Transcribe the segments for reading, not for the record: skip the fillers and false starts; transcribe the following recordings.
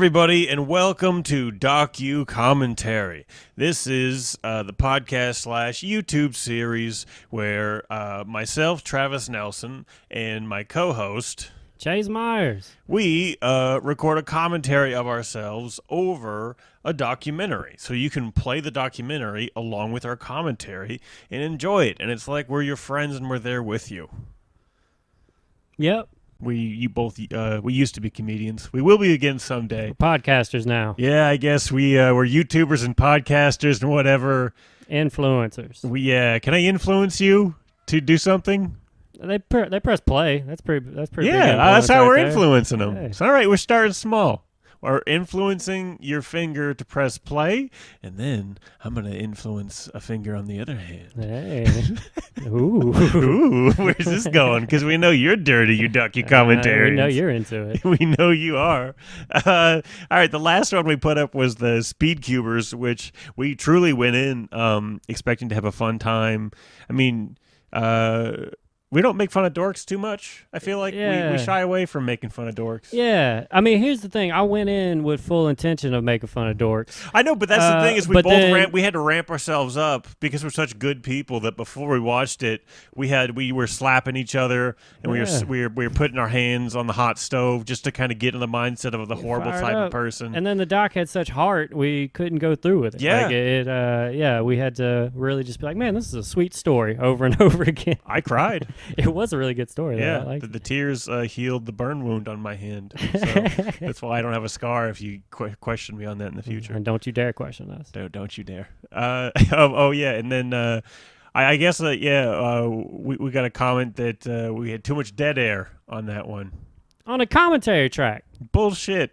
everybody, and welcome to Docu-Commentary. This is the podcast / YouTube series where myself, Travis Nelson, and my co-host, Chase Myers, we record a commentary of ourselves over a documentary. So you can play the documentary along with our commentary and enjoy it. And it's like we're your friends and we're there with you. Yep. We used to be comedians. We will be again someday. We're podcasters now. Yeah, I guess we're YouTubers and podcasters and whatever. Influencers. Can I influence you to do something? They press play. That's pretty. Yeah, that's how we're influencing them. Hey. It's all right. We're starting small. We're influencing your finger to press play, and then I'm going to influence a finger on the other hand. Hey. Ooh. Ooh, where's this going? Because we know you're dirty, you Docu-Commentary. We know you're into it. We know you are. All right, the last one we put up was the Speed Cubers, which we truly went in expecting to have a fun time. I mean, we don't make fun of dorks too much. I feel like we shy away from making fun of dorks. Yeah. I mean, here's the thing. I went in with full intention of making fun of dorks. I know, but that's the thing is we had to ramp ourselves up because we're such good people that before we watched it, we were slapping each other and we were putting our hands on the hot stove just to kind of get in the mindset of the horrible type of person. And then the doc had such heart, we couldn't go through with it. Yeah. We had to really just be like, man, this is a sweet story over and over again. I cried. It was a really good story. Yeah, though. the tears healed the burn wound on my hand. So that's why I don't have a scar if you question me on that in the future. And don't you dare question us. Don't you dare. Yeah. And then I guess, we got a comment that we had too much dead air on that one. On a commentary track. Bullshit.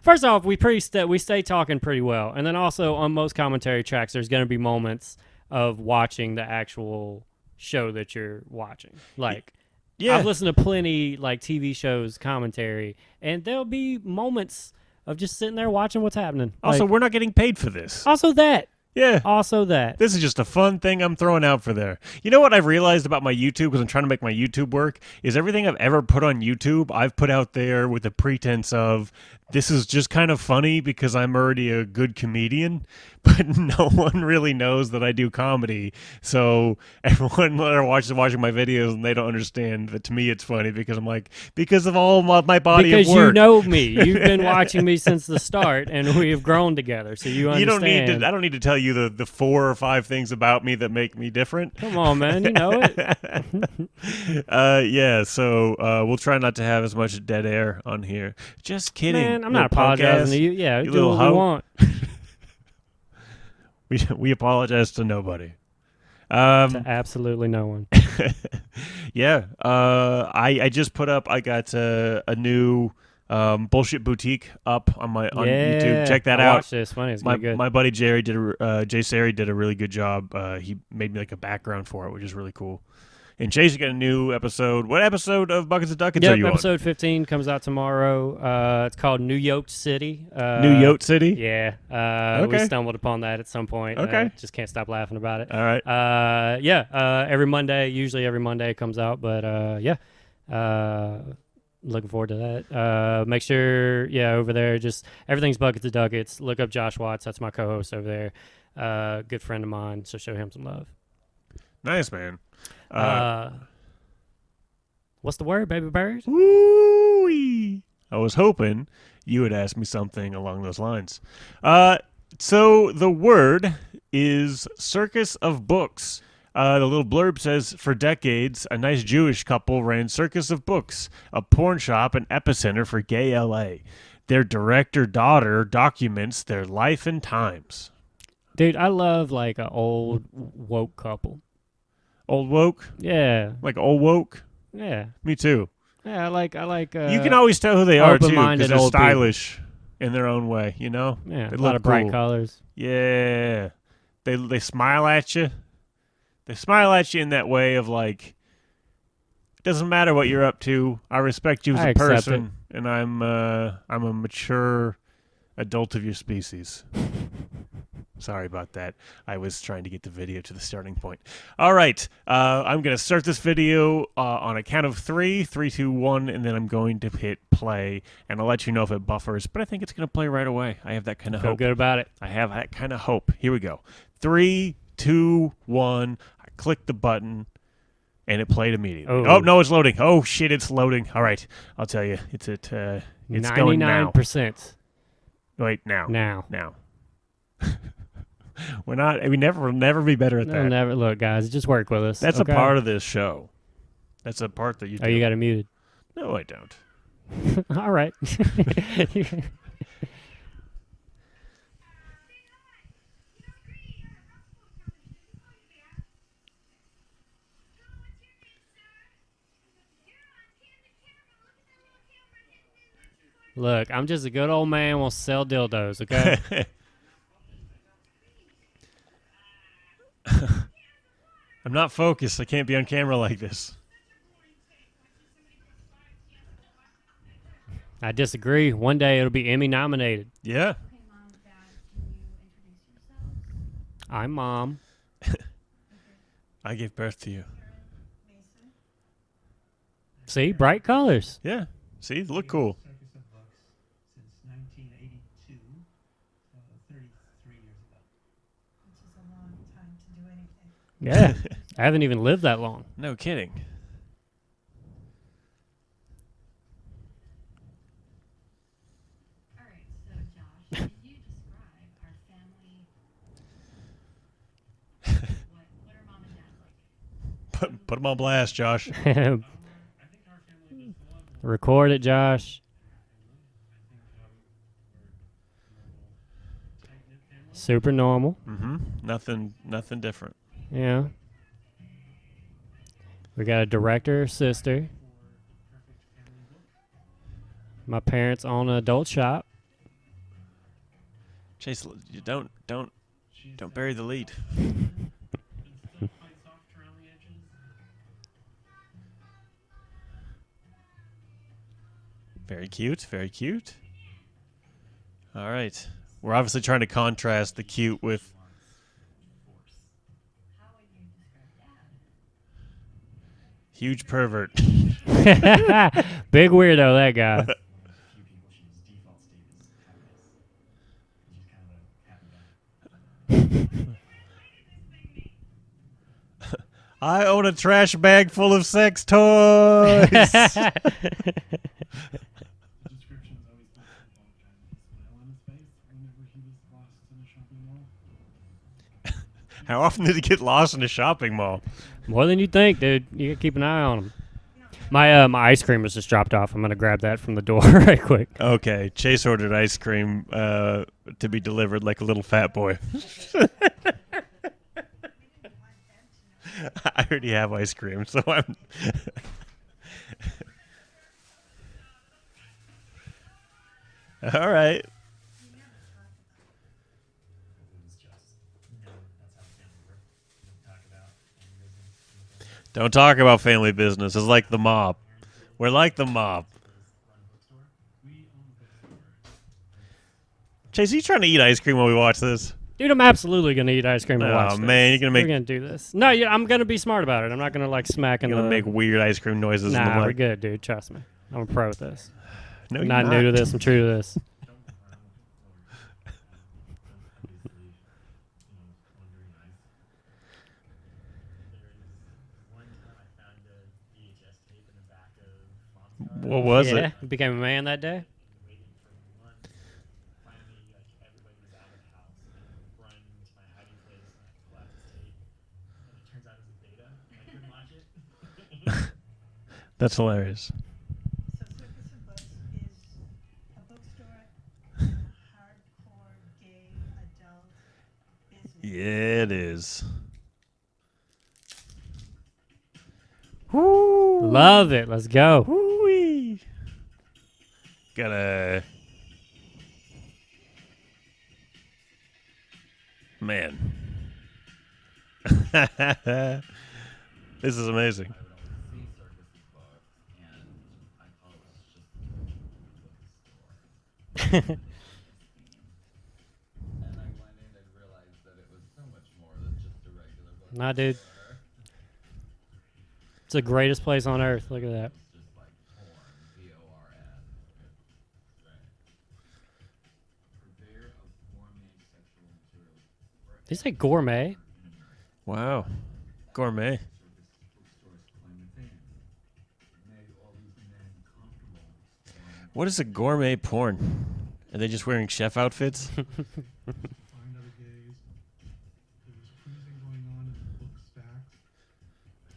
First off, we stay talking pretty well. And then also on most commentary tracks, there's going to be moments of watching the actual show that you're watching. Like, yeah, I've listened to plenty like TV shows commentary, and there'll be moments of just sitting there watching what's happening. Also, we're not getting paid for this. Also that. This is just a fun thing I'm throwing out for there. You know what I've realized about my YouTube, because I'm trying to make my YouTube work, is everything I've ever put on YouTube, I've put out there with the pretense of this is just kind of funny because I'm already a good comedian, but no one really knows that I do comedy. So everyone watching my videos and they don't understand that to me it's funny because I'm like, because of all my body of work. Because you know me. You've been watching me since the start and we have grown together. So you understand. I don't need to tell you the 4 or 5 things about me that make me different. Come on, man. You know it. So we'll try not to have as much dead air on here. Just kidding. Man, I'm not apologizing to you. Yeah, you do what we want. We apologize to nobody. To absolutely no one. I just put up. I got a new Bullshit Boutique up on YouTube. Check that out. Watch this. Funny, it's good. My buddy Jay Sari did a really good job. He made me like a background for it, which is really cool. And Chase got a new episode. What episode of Buckets of Duckets are you on? Episode 15 comes out tomorrow. It's called New Yoke City. New Yoke City? Yeah. Okay. We stumbled upon that at some point. Okay. Just can't stop laughing about it. All right. Every Monday. Usually every Monday it comes out. But, looking forward to that. Make sure, over there, just everything's Buckets of Duckets. Look up Josh Watts. That's my co-host over there. Good friend of mine. So show him some love. Nice, man. What's the word, baby bird? Woo-wee. I was hoping you would ask me something along those lines. So the word is Circus of Books. The little blurb says, for decades, a nice Jewish couple ran Circus of Books, a porn shop and epicenter for gay LA. Their director-daughter documents their life and times. Dude, I love like an old woke couple. Old woke? Yeah. Like old woke? Yeah. Me too. Yeah, I like. You can always tell who they are too, because they're stylish in their own way. You know? Yeah. They a lot of bright colors. Yeah. They smile at you. They smile at you in that way of like, it doesn't matter what you're up to. I respect you as a person, and I'm a mature adult of your species. Sorry about that. I was trying to get the video to the starting point. All right. I'm going to start this video on a count of 3. 3, 2, 1, and then I'm going to hit play, and I'll let you know if it buffers, but I think it's going to play right away. I have that kind of Feel hope. good about it. I have that kind of hope. Here we go. 3, 2, 1. I click the button, and it played immediately. Oh. Oh, no, it's loading. Oh, shit, it's loading. All right. I'll tell you. It's going now. 99%. Wait, now. Now. We're not. We never will never be better at No, that. never. Look, guys, just work with us. That's okay? a part of this show. That's a part that you do. Oh, you got it muted. No, I don't. All right. Look, I'm just a good old man. Will sell dildos. Okay. I'm not focused. I can't be on camera like this. I disagree. One day it'll be Emmy nominated. Yeah. Okay, Mom, Dad, can you introduce yourselves? I'm Mom. I gave birth to you. Mason? See, bright colors. Yeah. See, look cool. Circus of books since 1982, so 33 years ago. Which is a long time to do anything. Yeah. I haven't even lived that long. No kidding. All right, so Josh, can you describe our family? What are Mom and Dad like? Put them on blast, Josh. I think our family does a lot. Record it, Josh. I think we're tight-knit family. Super normal. Nothing different. Yeah. We got a director, sister. For perfect family book. My parents own an adult shop. Chase, you don't She's bury the lead. and still quite soft around the edges. Very cute. Very cute. All right. We're obviously trying to contrast the cute with. How would you describe Dad? Huge pervert. Big weirdo, that guy. Few people choose default state as happiness. She's kind of a happy guy. I own a trash bag full of sex toys. The descriptions always put a smile on his face whenever he was lost in a shopping mall. How often did he get lost in a shopping mall? More than you think, dude. You gotta keep an eye on him. My ice cream was just dropped off. I'm gonna grab that from the door right quick. Okay, Chase ordered ice cream to be delivered like a little fat boy. I already have ice cream, so I'm. All right. It was just, that's how family works. Don't talk about any business. Don't talk about family business. It's like the mob. We're like the mob. Run a bookstore. We own a bookstore. Chase, are you trying to eat ice cream while we watch this? Dude, I'm absolutely gonna eat ice cream and watch Oh this. man, you're gonna We're make gonna do this. No, yeah, I'm gonna be smart about it. I'm not gonna like smack in you're the. gonna make weird ice cream noises in the Nah, we're mic. good, dude. Trust me. I'm a pro at this. No, I'm you're not new to this. I'm true to this. Don't obviously, wondering eyes. There is one time I found a VHS tape in the back of Mom's car. What was yeah, it? you became a man that day. Waiting for months. Finally, everybody was out of the house. And I run to my hiding place and I pull out this tape. And it turns out it was a beta. And I couldn't watch it. That's hilarious. So Circus of Books is a bookstore, hardcore gay adult business. Yeah, it is. Love it. Let's go. Woo-wee. Gotta. Man. This is amazing. And I went in and realized Nah, dude. It's the greatest place on earth. Look at that. Just like porn, VORN. Right. Purveyor of gourmet sexual materials. Did you say gourmet? Wow. Gourmet. Circus bookstore's claim to fame. It made all these men comfortable. What is a gourmet porn? Are they just wearing chef outfits? Find other gays. There was cruising going on in the book stacks.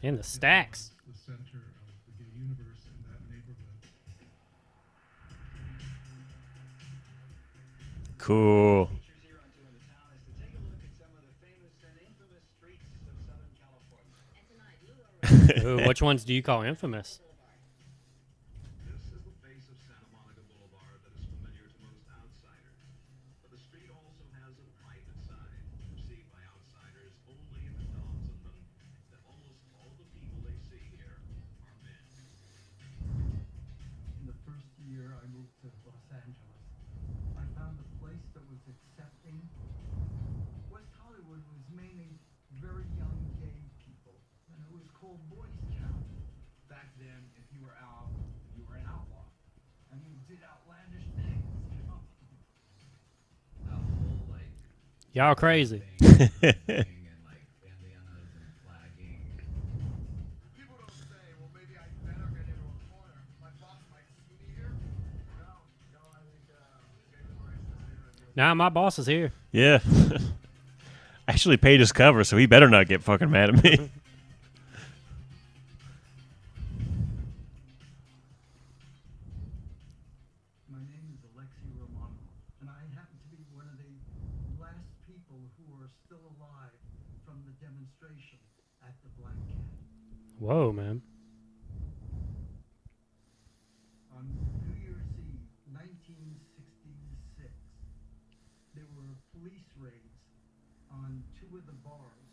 In the stacks. It was the center of the gay universe in that neighborhood. Cool. Features here on Tour the Town is to take a look at some of the famous and infamous streets of Southern California. And tonight, Lou Ooh, which ones do you call infamous? This is the face of Santa Monica Boulevard that is familiar to most outsiders. But the street also has a private side, perceived by outsiders only if it dawns on them that almost all the people they see here are men. In the first year I moved to Los Angeles, I found a place that was accepting. West Hollywood was mainly very young gay people, and it was called Boys Town. Back then, if you were out, you were an outlaw. And you did outlandish things, you know. That whole like Y'all crazy. thing and like bandanas and flagging. People don't say, well, maybe I better get into a corner. My boss might see me here. No, I think David Rice is here. Nah, my boss is here. Yeah. I actually paid his cover, so he better not get fucking mad at me. My name is Alexi Romano, and I happen to be one of the last people who are still alive from the demonstration at the Black Cat. Whoa, man. On New Year's Eve, 1966, there were police raids on two of the bars.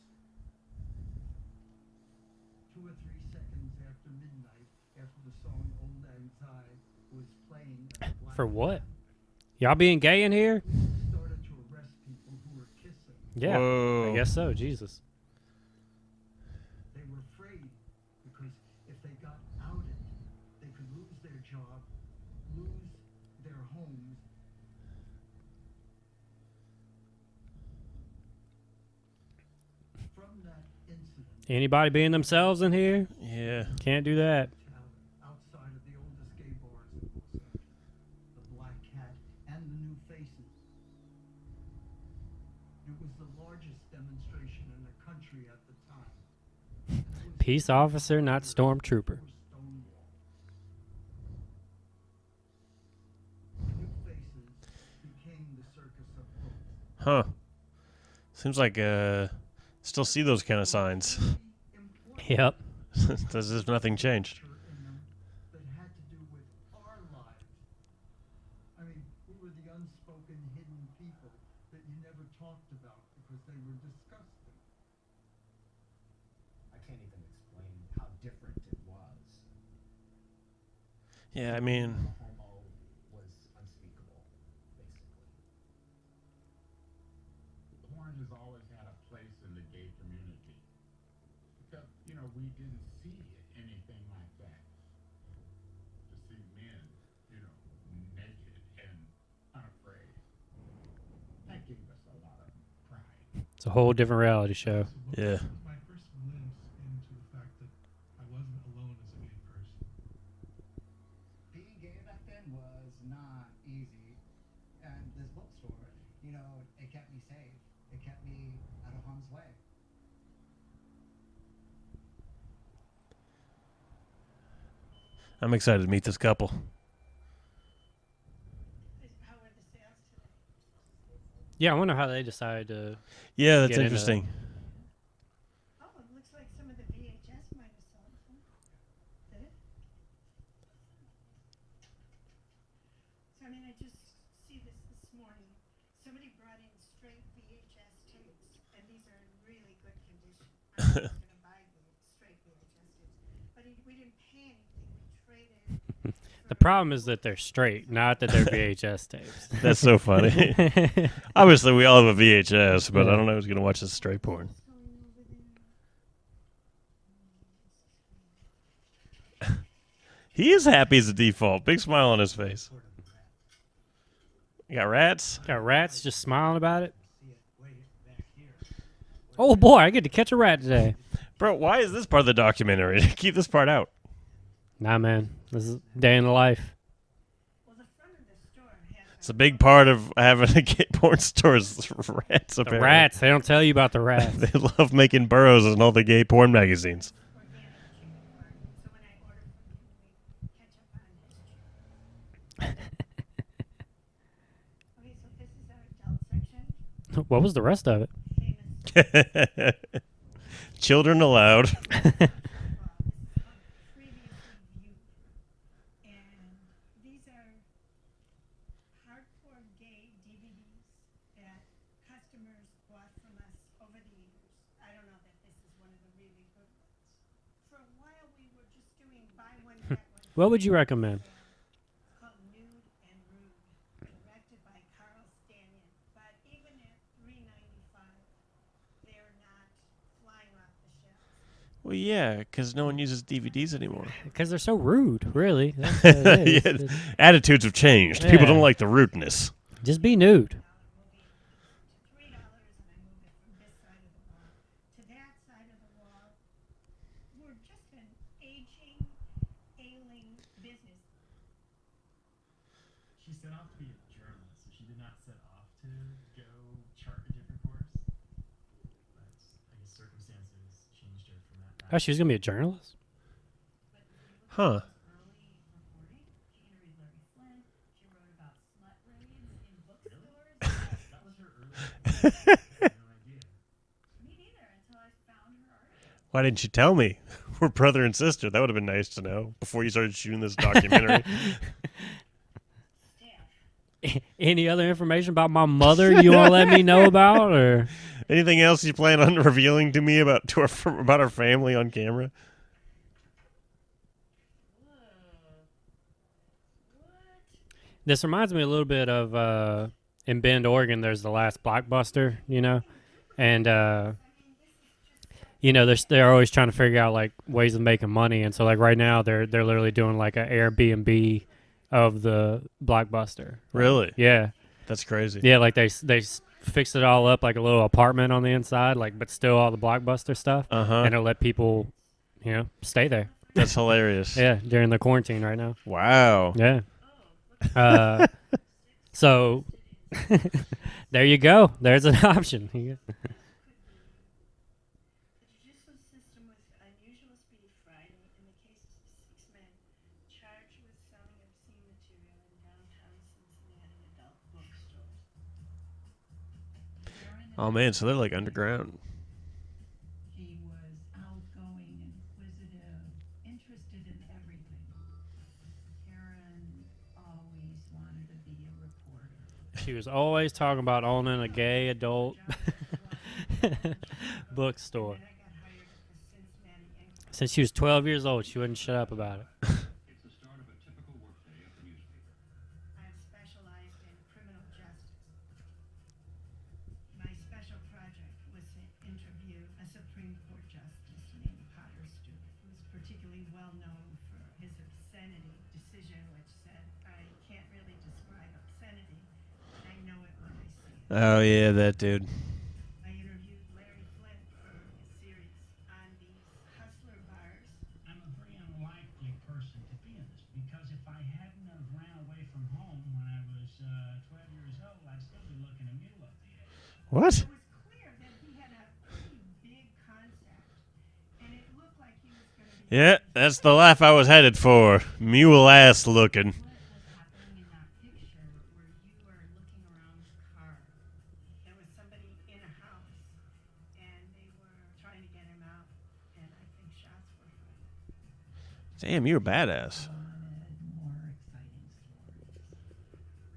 2 or 3 seconds after midnight, after the song Old Lang Syne was playing at the Black For what? Cat, Y'all being gay in here? started to arrest people who were kissing. Yeah. Whoa. I guess so. Jesus. They were afraid because if they got outed, they could lose their job, lose their homes. From that incident, Anybody being themselves in here? Yeah. Can't do that. outside of the oldest gay bars in Los Angeles, the Black Cat and the New Faces, it was the largest demonstration in the country at the time. It was Peace officer, not stormtrooper. for Stonewall. New Faces became the Circus of Books. Huh. Seems like still see those kind of signs. Yep. Does this nothing changed? In them that had to do with our lives. I mean, we were the unspoken, hidden people that you never talked about because they were disgusting. I can't even explain how different it was. Yeah, I mean, Homo was unspeakable, basically. Porn has always had a place in the gay community because, you know, we didn't see anything like that. To see men, you know, naked and unafraid. That gave us a lot of pride. It's a whole different reality show. yeah. My first glimpse into the fact that I wasn't alone as a gay person. Being gay back then was not easy, and this bookstore, you know, it kept me safe. It kept me out of harm's way. I'm excited to meet this couple. How were the sales today? Yeah, I wonder how they decided to. Yeah, that's Get into interesting. Oh, it looks like some of the VHS might have sold some. Did it? So, I mean, I just see this morning. Somebody brought in straight VHS tapes, and these are in really good condition. I was going to buy the straight VHS tapes, but we didn't pay anything. We traded. The problem is that they're straight, not that they're VHS tapes. That's so funny. Obviously, we all have a VHS, but I don't know who's going to watch this straight porn. What's going over there? He is happy as a default. Big smile on his face. You got rats? Got rats just smiling about it. Oh boy, I get to catch a rat today. Bro, why is this part of the documentary? Keep this part out. Nah, man, this is day in the life. Well, the front of the store has It's a big part of having a gay porn store is rats, The apparently. rats, they don't tell you about the rats. They love making burrows in all the gay porn magazines. organic chicken farm. So when I order from him, we catch up on his chicken. Okay, so this is our adult section. What was the rest of it? Famous Children allowed. football. This is called Previously Viewed. And these are hardcore gay DVDs that customers bought from us over the years. I don't know that this is one of the really good ones. For a while, we were just doing buy one, get one. What would you recommend? It's called Nude and Rude, directed by Carl Stanion. But even at $3.95, they're not flying off the shelves. Well, yeah, because no one uses DVDs anymore. Because they're so rude, really. That's what it is. Yeah, It's- attitudes have changed. People Yeah. don't like the rudeness. Just be nude. $3, and I move it from this side of the wall to that side of the wall. We're just an aging, ailing business. She set off to be a journalist, so she did not set off to go chart a different course. But I guess circumstances changed her from that. Oh, she was going to be a journalist? Huh. Early reporting. She interviewed Larry Flint. She wrote about slut raids in bookstores. That was her early. I had no idea. Me neither until I found her article. Why didn't you tell me? We're brother and sister. That would have been nice to know before you started shooting this documentary. Any other information about my mother you want to let me know about? Or Anything else you plan on revealing to me about about our family on camera? This reminds me a little bit of in Bend, Oregon, there's the last Blockbuster, you know? And, you know, they're always trying to figure out, like, ways of making money. And so, like, right now, they're literally doing, like, an Airbnb of the Blockbuster. Really? Yeah. That's crazy. Yeah, like, they fixed it all up like a little apartment on the inside, like, but still all the Blockbuster stuff. Uh-huh. And it'll let people, you know, stay there. That's hilarious. Yeah, during the quarantine right now. Wow. Yeah. So there you go. There's an option. The judicial system was unusual speed Friday in the case of 6 men charged with selling obscene material in downtown Cincinnati adult bookstores. Oh, man, so they're like underground. He was outgoing, inquisitive, interested in everything. Karen always wanted to be a reporter. She was always talking about owning a gay adult bookstore. And I got hired at the Cincinnati Enquirer. Since she was 12 years old, she wouldn't shut up about it. It's the start of a typical workday at the newspaper. I've specialized in criminal justice. My special project was to interview a Supreme Court justice named Potter Stewart, who was particularly well known for his obscenity decision, which said, I can't really describe obscenity, but I know it when I see it. Oh, yeah, that dude. I interviewed Larry Flint for his series on these hustler bars. I'm a very unlikely person to be in this because if I hadn't have ran away from home when I was 12 years old, I'd still be looking a mule up the edge. What? It was clear that he had a pretty big concept, and it looked like he was going to be. Yeah, that's the life I was headed for. Mule ass looking. What was happening in that picture where you were looking around the car? There was somebody in a house, and they were trying to get him out, and I think shots were fired. Damn, you're a badass. Wanted more exciting stories.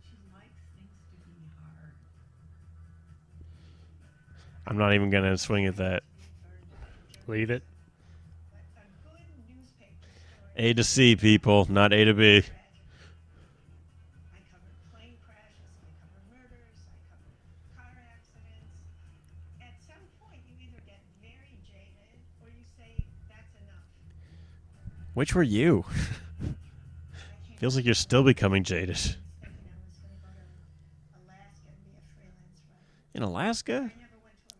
She likes things to be hard. I'm not even going to swing at that. Leave it. But a good newspaper story. A to C, people, not A to B. Tragic. I covered plane crashes, I covered murders, I covered car accidents. At some point, you either get very jaded or you say, that's enough. Which were you? Feels like you're still becoming jaded. thinking I was going to go to Alaska and be a freelance writer. In Alaska? I never went to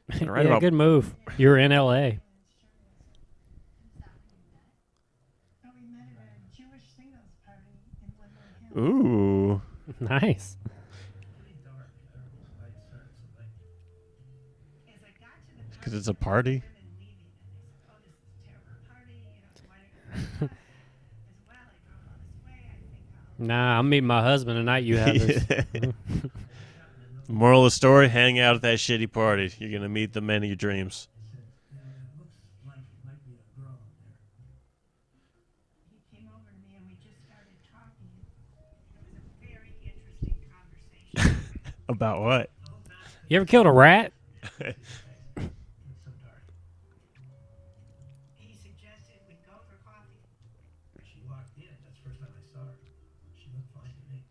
Alaska. Gonna write Yeah, about- good move. You were in L.A. Oh, we met at a Jewish singles party in Woodland Hills. Ooh. Nice. Pretty dark. Light starts to light. As I got to the 'Cause party, it's a there were party? women leaving, and they said, "Oh, this is a terrible party. You know, why don't you come?" As well, I drove all this way. I think I'll. Nah, I'm meeting my husband tonight. You have this. Moral of the story, hang out at that shitty party. You're going to meet the men of your dreams. I said, it looks like it might be a girl up there. He came over to me, and we just started talking. It was a very interesting conversation. About what? You ever killed a rat? It's so dark. He suggested we go for coffee. She walked in. That's the first time I saw her. She looked fine to me.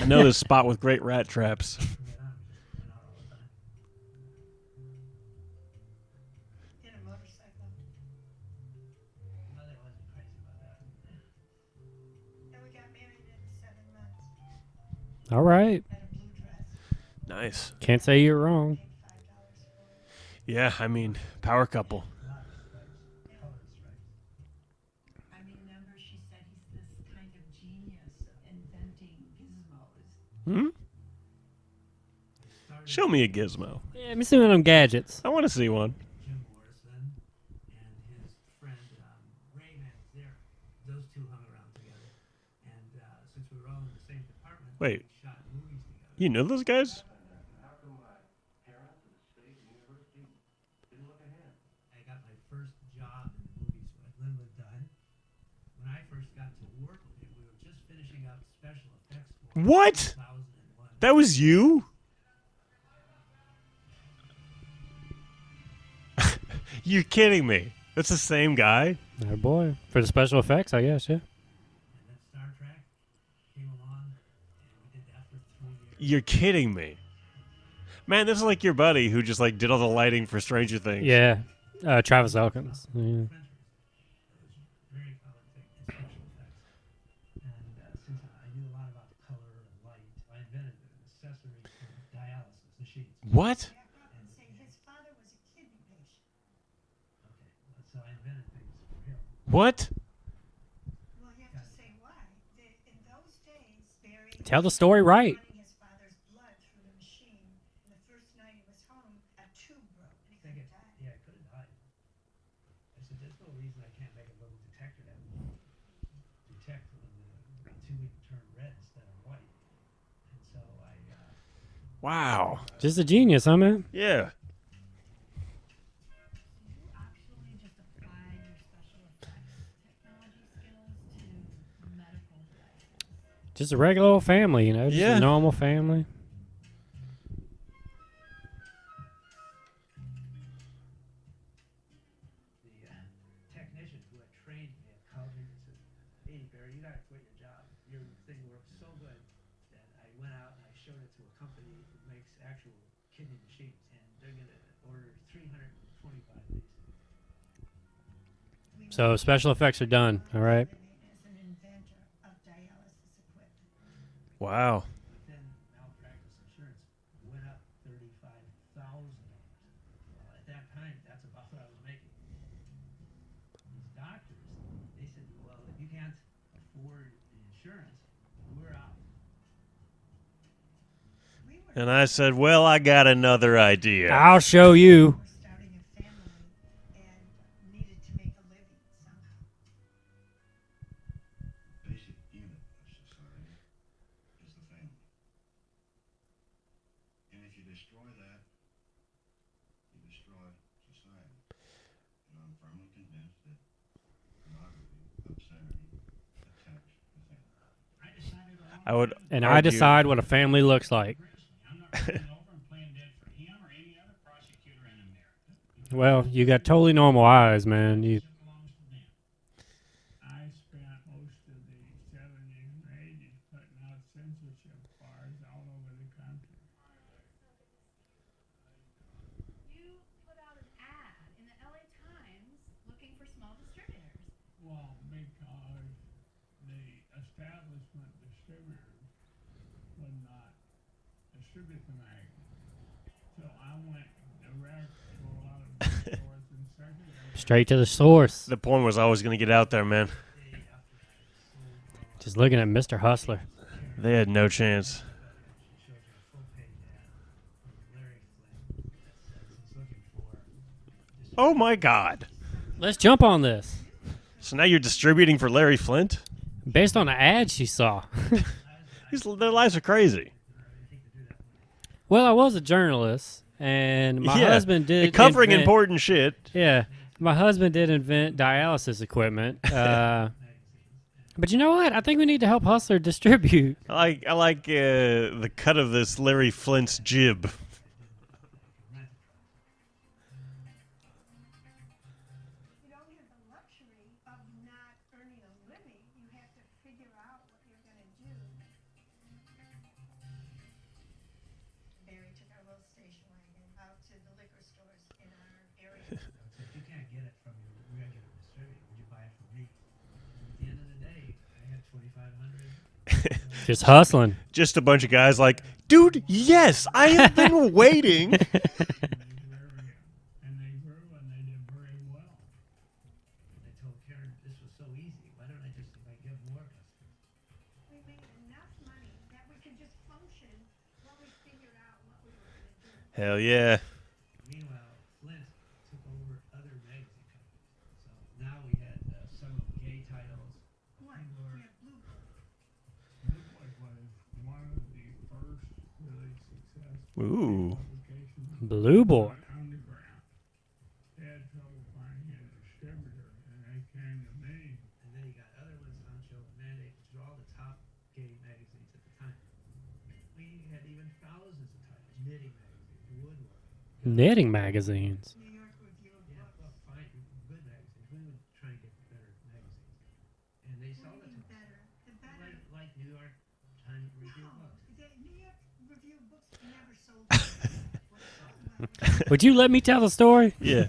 I know this spot with great rat traps. From then on, we just went out all the time. In a motorcycle. Well, I wasn't crazy about that. And we got married in 7 months. All right. Had a blue dress. Nice. Can't say you're wrong. Paid $5 for it. Yeah, I mean, power couple. Not stripes. Colored stripes. I remember she said he's this kind of genius inventing gizmos. Hmm? Started Show me a gizmo. Yeah, let me see one of them gadgets. I want to see one. Jim Morrison and his friend Ray Manzera. Those two hung around together. And since we were all in the same department, Wait. we shot movies together. You know those guys? How come my parents and the state and university didn't look ahead? I got my first job in the movies with Linwood Dunn. When I first got to work with him, we were just finishing up special effects for What? 2001. That was you? You're kidding me. That's the same guy? Oh boy. For the special effects, I guess, yeah. And then Star Trek came along, and we did that for 3 years. You're kidding me. Man, this is like your buddy who just like did all the lighting for Stranger Things. Yeah. Travis Elkins. Yeah. Trenchers. It was very common thing in special effects. And since I knew a lot about color and light, I invented an accessory for dialysis machines. What? Yeah, I and say his father was a kidney patient. Okay, so I invented things for him. What? Well, you have to say why. In those days, Barry Tell the story right. running his father's blood through the machine. And the first night he was home, a tube broke and he could have died. Yeah, I could have died. I said, there's no reason I can't make a little detector that will detect when the tubing turn red instead of white. And so I, Wow. Just a genius, huh, man? Yeah. Do you actually just apply your special effects technology skills to medical devices? Just a regular old family, you know? Just Yeah. a normal family. the technician who had trained me had called me and said, hey, Barry, you gotta quit your job. Your thing works so good that I went out and I showed it to a company that makes actual kidney machines, and they're gonna order 325 of these. So special effects are done, all right? As an inventor of dialysis equipment. Wow. But then malpractice insurance went up $35,000. Well, at that time, that's about what I was making. These doctors, they said, well, if you can't afford the insurance, we're out. We were And I said, well, I got another idea. I'll show you. were starting a family and needed to make a living somehow. Basic unit of society is the family. And if you destroy that, you destroy society. And I'm firmly convinced that pornography, obscenity, attacks the family. I decided I would And I argue- decide what a family looks like. I'm not rolling over and playing dead for him or any other prosecutor in America. Well, you got totally normal eyes, man. You It belongs to them. I spent most of the 70s and 80s putting out censorship bars all over the country. You put out an ad in the LA Times looking for small distributors. Well, because the establishment distributors would not distribute the magazine. So I went direct to a lot of bookstores in Circus. Straight to the source. The porn was always going to get out there, man. Just looking at Mr. Hustler. They had no chance. Oh my God. Let's jump on this. So now you're distributing for Larry Flint? Based on an ad she saw. Their lives are crazy. Well, I was a journalist, and my Yeah, husband did covering invent- important shit. Yeah, my husband did invent dialysis equipment. But you know what? I think we need to help Hustler distribute. I like the cut of this Larry Flint's jib. You don't have the luxury of not earning a living. You have to figure out what you're going to do. Barry took our little station wagon out to the liquor stores in our area. If you can't get it from your regular distributor, would you buy it from me? At the end of the day, I had 2,500. Just hustling. Just a bunch of guys like, dude, yes, I have been waiting. And they grew and they did very well. I told Karen this was so easy. Why don't I just get more customers? We made enough money that we could just function while we figured out what we were going to do. Hell yeah. Meanwhile, Flint took over other magazine companies. So now we had several gay titles. One, we have Blue Book. Blue Book was one of the first really successful Ooh. publications Blue Boy. underground. They had trouble finding a distributor, and they came to me. And then he got other ones, Sancho and Mandate, which were all the top gay magazines at the time. We had even thousands of titles. Knitting magazines, woodworking. Knitting magazines. New York Review of Yeah, Books. well, fine, good magazines. We would try and get better magazines. And they What sold do it you to mean us. better? The better. Like New York Times Review of No, Books. the New York Review of Books never sold. Would you let me tell the story? Yeah.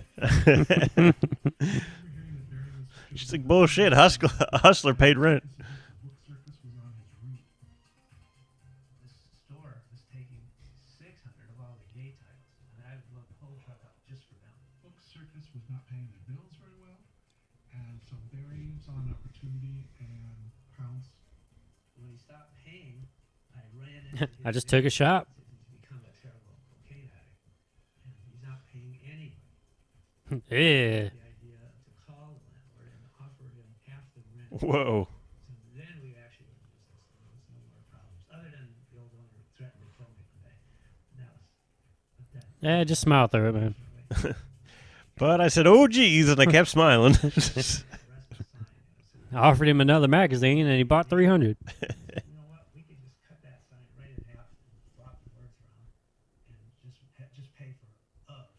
She's like, bullshit. Hustler paid rent. Circus was on his route. This store was taking 600 of all the gay titles. And I would load the whole truck up just for them. Book Circus was not paying their bills very well, and so Barry saw an opportunity and pounced. When he stopped paying, I ran into I just took a shot. He's become a terrible cocaine addict. And he's not paying anybody. Yeah. The idea to call the landlord and offer him half the rent. Whoa. So then we actually went to business. There was no more problems. Other than the old owner threatened to kill me one day. And that was but that. Yeah, just smile through it, man. But I said, oh, geez, and I kept smiling. The rest was fine. I offered him another magazine, and he bought 300. You know what? We could just cut that sign right in half and flop the words around and just pay for of.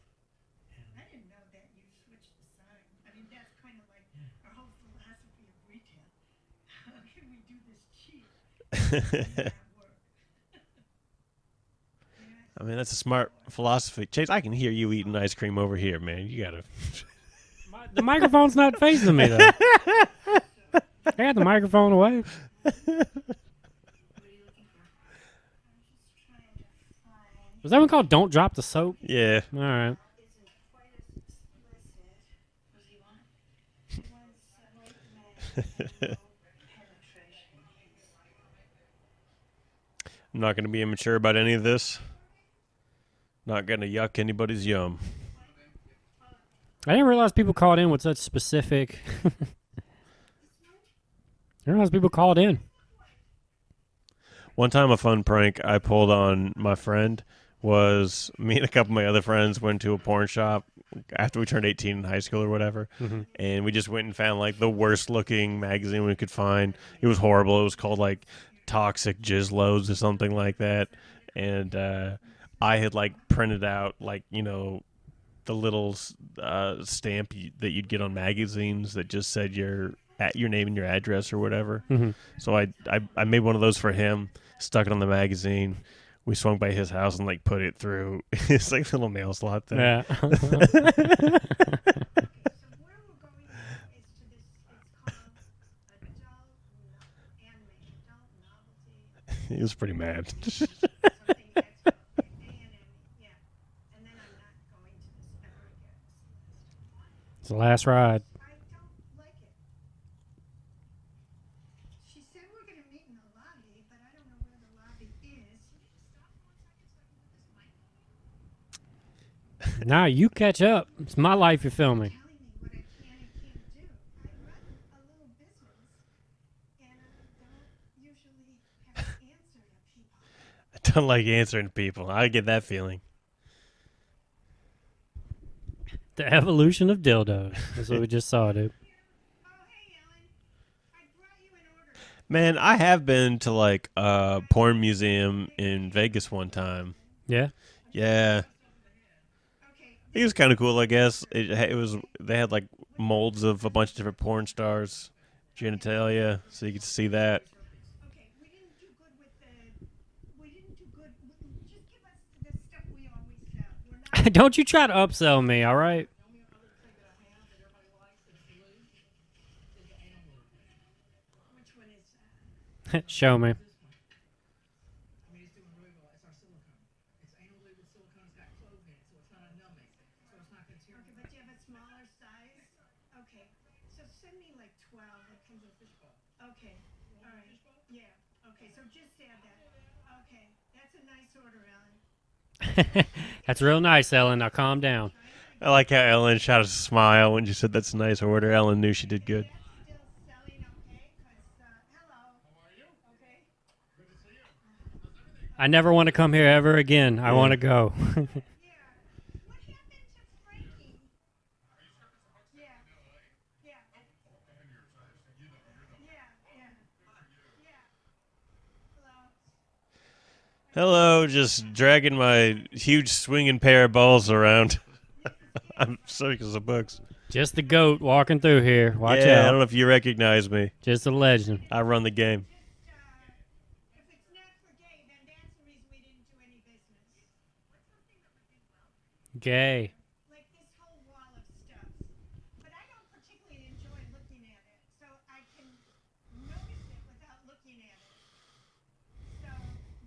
And I didn't know that you switched the sign. I mean, that's kind of like our whole philosophy of retail. How can we do this cheap? That work. I mean, that's a smart philosophy. Chase, I can hear you eating ice cream over here, man. You got to. The microphone's not facing me, though. I got the microphone away. What are you looking for? I'm just trying to find. Was that one called Don't Drop the Soap? Yeah. All right. Isn't quite as explicit. What do you want? He wants a white man and no penetration. I'm not going to be immature about any of this. Not going to yuck anybody's yum. I didn't realize people called in with such specific. I didn't realize people called in. One time, a fun prank I pulled on my friend was me and a couple of my other friends went to a porn shop after we turned 18 in high school or whatever, and we just went and found like the worst looking magazine we could find. It was horrible. It was called like Toxic Jizz Loads or something like that, and I had like printed out like, you know, the little stamp that you'd get on magazines that just said your name and your address or whatever. So I made one of those for him, stuck it on the magazine. We swung by his house and like put it through his like little mail slot thing. Yeah. So where we're going is to this, it's called adult animation. He was pretty mad. something that's yeah. And then I'm not going to this ever again. It's the last ride. I don't like it. She said we're gonna meet in the lobby, but I don't know where the lobby is. Now you catch up. It's my life you're filming. Telling me what I can and can't do. I run a little business, and I don't usually have to answer to people. I don't like answering people. I get that feeling. The evolution of dildos. That's what we just saw, dude. Oh, hey, Ellen. I brought you an order. Man, I have been to like a porn museum in Vegas one time. Yeah. Yeah. Okay. It was kind of cool, I guess. It was. They had like molds of a bunch of different porn stars, genitalia, so you could see that. Okay, we didn't do good with the. We didn't do good. Just give us the stuff we always sell. We're not. Don't you try to upsell me, all right? Which one is that? Show me. I mean, it's doing really well. It's our silicone. It's anal with silicone. It's got clove in it, so it's not a numbing. So it's not Okay, continuing. but do you have a smaller size? Okay, so send me like 12. It comes with fishbowl. Okay, all right. Yeah. Okay, so just add that. Okay, that's a nice order, Ellen. That's real nice, Ellen. Now calm down. I like how Ellen shot a smile when she said that's a nice order. Ellen knew she did good. Still selling okay? Hello. How are you? Okay. I never want to come here ever again. I want to go. Yeah. What happened to Frankie? Yeah. Yeah. Yeah. Yeah. Hello. Hello, just dragging my huge swinging pair of balls around. I'm Circus of books. Just the goat walking through here. Watch yeah, I out. don't know if you recognize me. Just a legend. I run the game. If it's not for gay, then that's the reason we didn't do any business. Gay. Like this whole wall of stuff. But I don't particularly enjoy looking at it, so I can notice it without looking at it. So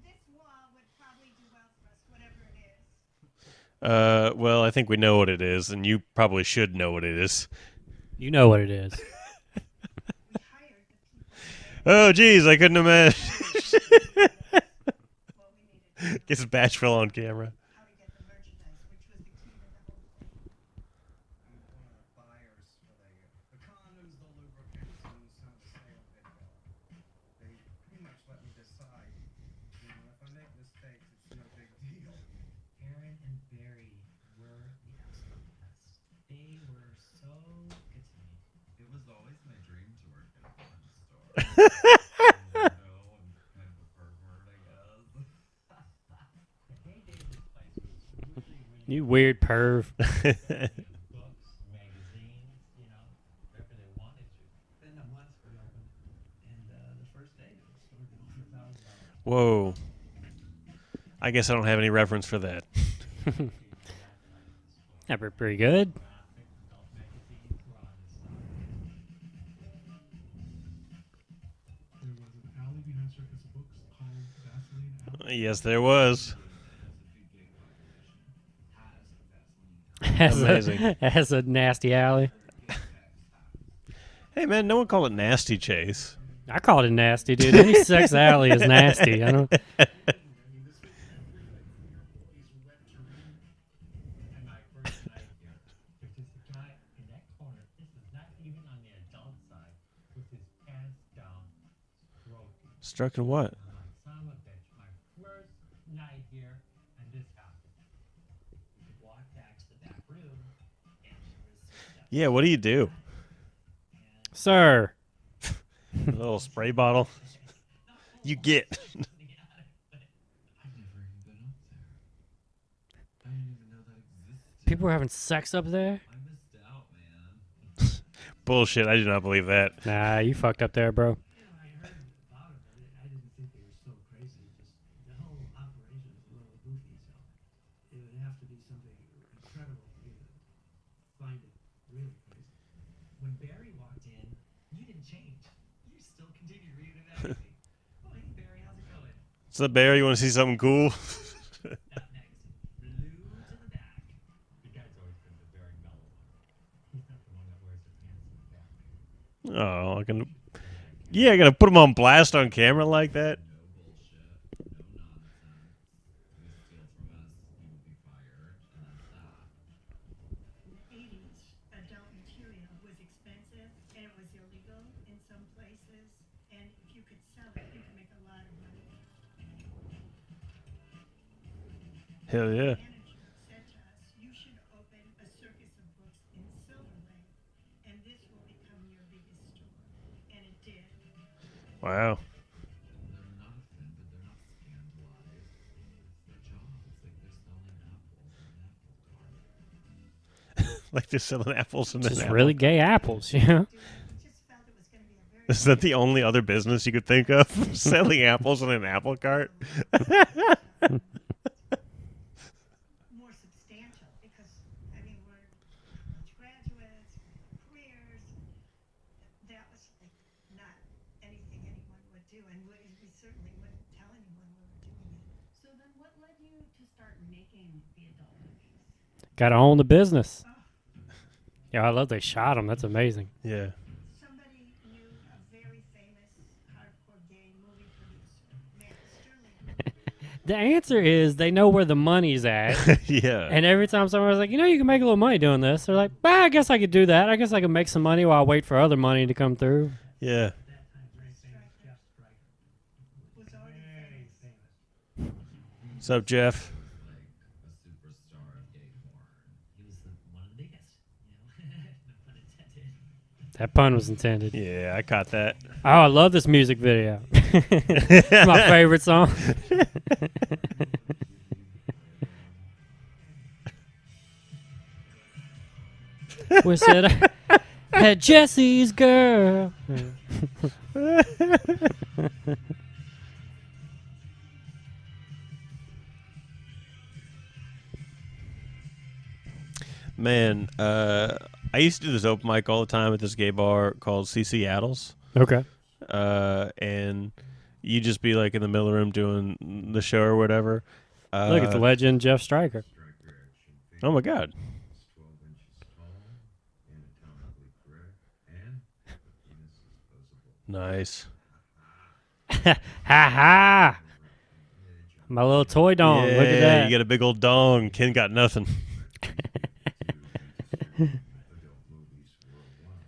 this wall would probably do well for us, whatever it is. Well, I think we know what it is, and you probably should know what it is. You know what it is. We hired the people. Oh, geez, I couldn't imagine. Well, we needed Gets Bashville on camera. how to get the merchandise, which was the key to the whole thing. Buyers for the condoms, the lubricants, and some of the sale video. They pretty much let me decide. You know, if I make mistakes, it's no big deal. Aaron and Barry were the absolute best. They were so good to me. It was always my dream to work at a porn store. You know, I'm kind of a pervert, I guess. The heyday of this place was really, really You weird perv. books, magazines, you know, whatever they wanted to. Then the month we opened, and the first day the store did over $1,000. Whoa. I guess I don't have any reference for that. That were pretty good. Graphics, adult magazines were on this side. There was an alley behind Circus of Books called Vaseline Alley. Yes, there was. As Amazing. as a nasty alley. Hey, man, no one called it Nasty Chase. I called it nasty, dude. Any sex alley is nasty. I don't. I mean, this was these wet terrain. And my first night here, there's this guy in that corner. This is not even on the adult side, with his pants down, stroking. Struck in what? I'm like, son of a bitch, my first night here, and this happened. Walked back to the back room, and she was sitting Yeah, what do you do? Sir. A little spray bottle? You get. I've never even been up there. I didn't even know that existed. People were having sex up there? I missed out, man. Bullshit, I do not believe that. Nah, you fucked up there, bro. You know, I heard about it, but I didn't think they were so crazy. Just the whole operation is a little goofy, so it would have to be something incredible for you to find it really crazy. When Barry walked in, you didn't change. You still continued reading the magazine. Oh, hey, Barry, how's it going? What's up, Barry? You want to see something cool? Up next, blue to the back. The guy's always been the very mellow one. He's not the one that wears his pants in the back. Oh, I gonna put him on blast on camera like that. No bullshit. No nonsense. You steal from us, you will be fired. And that's that. In the 80s, adult material was expensive and it was illegal in some places. And if you could sell it, you could make a lot of money. Hell yeah. The manager said to us, you should open a circus of books in Silver Lake, and this will become your biggest store. And it did. Wow. They're not offended. They're not scandalized. It's their job. It's like they're selling apples in an apple cart. Like they're selling apples and Just then really gay apples, you know? Just felt it was going to be a very Is that the only other business you could think of? Selling apples in an apple cart? more substantial because, I mean, we're college graduates, careers. That was like not anything anyone would do, and we certainly wouldn't tell anyone we were doing it. So then what led you to start making the adult movies? Gotta own the business. Yeah, I love they shot him. That's amazing. Yeah. Somebody knew a very famous hardcore gay movie producer, Matt Sterling. The answer is they know where the money's at. Yeah. And every time someone's like, you know, you can make a little money doing this, they're like, well, I guess I could do that. I guess I could make some money while I wait for other money to come through. Yeah. At that time, very famous Jeff Stryker. Was already Very famous. famous. What's up, Jeff? Like a superstar of gay porn. He was one of the biggest. You know, no pun intended. That pun was intended. Yeah, I caught that. Oh, I love this music video. It's my favorite song. We said, had Jesse's girl. Man, I used to do this open mic all the time at this gay bar called CC Addles. Okay. And you just be like in the middle room doing the show or whatever. Look at the legend Jeff Stryker. Striker action figure. Oh my God. It's 12 inches tall, anatomically correct, and the penis is posable. Nice. Ha ha! My little toy dong. Yeah, Look at that. you got a big old dong. Ken got nothing. Adult movies worldwide.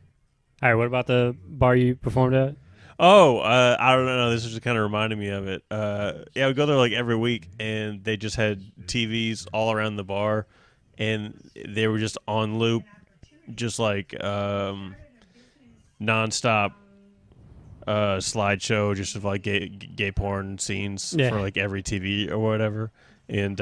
All right, what about the bar you performed at? Oh, I don't know. This is just kind of reminding me of it. Yeah, we go there like every week, and they just had TVs all around the bar, and they were just on loop, just like nonstop slideshow, just of like gay porn scenes Yeah. for like every TV or whatever, and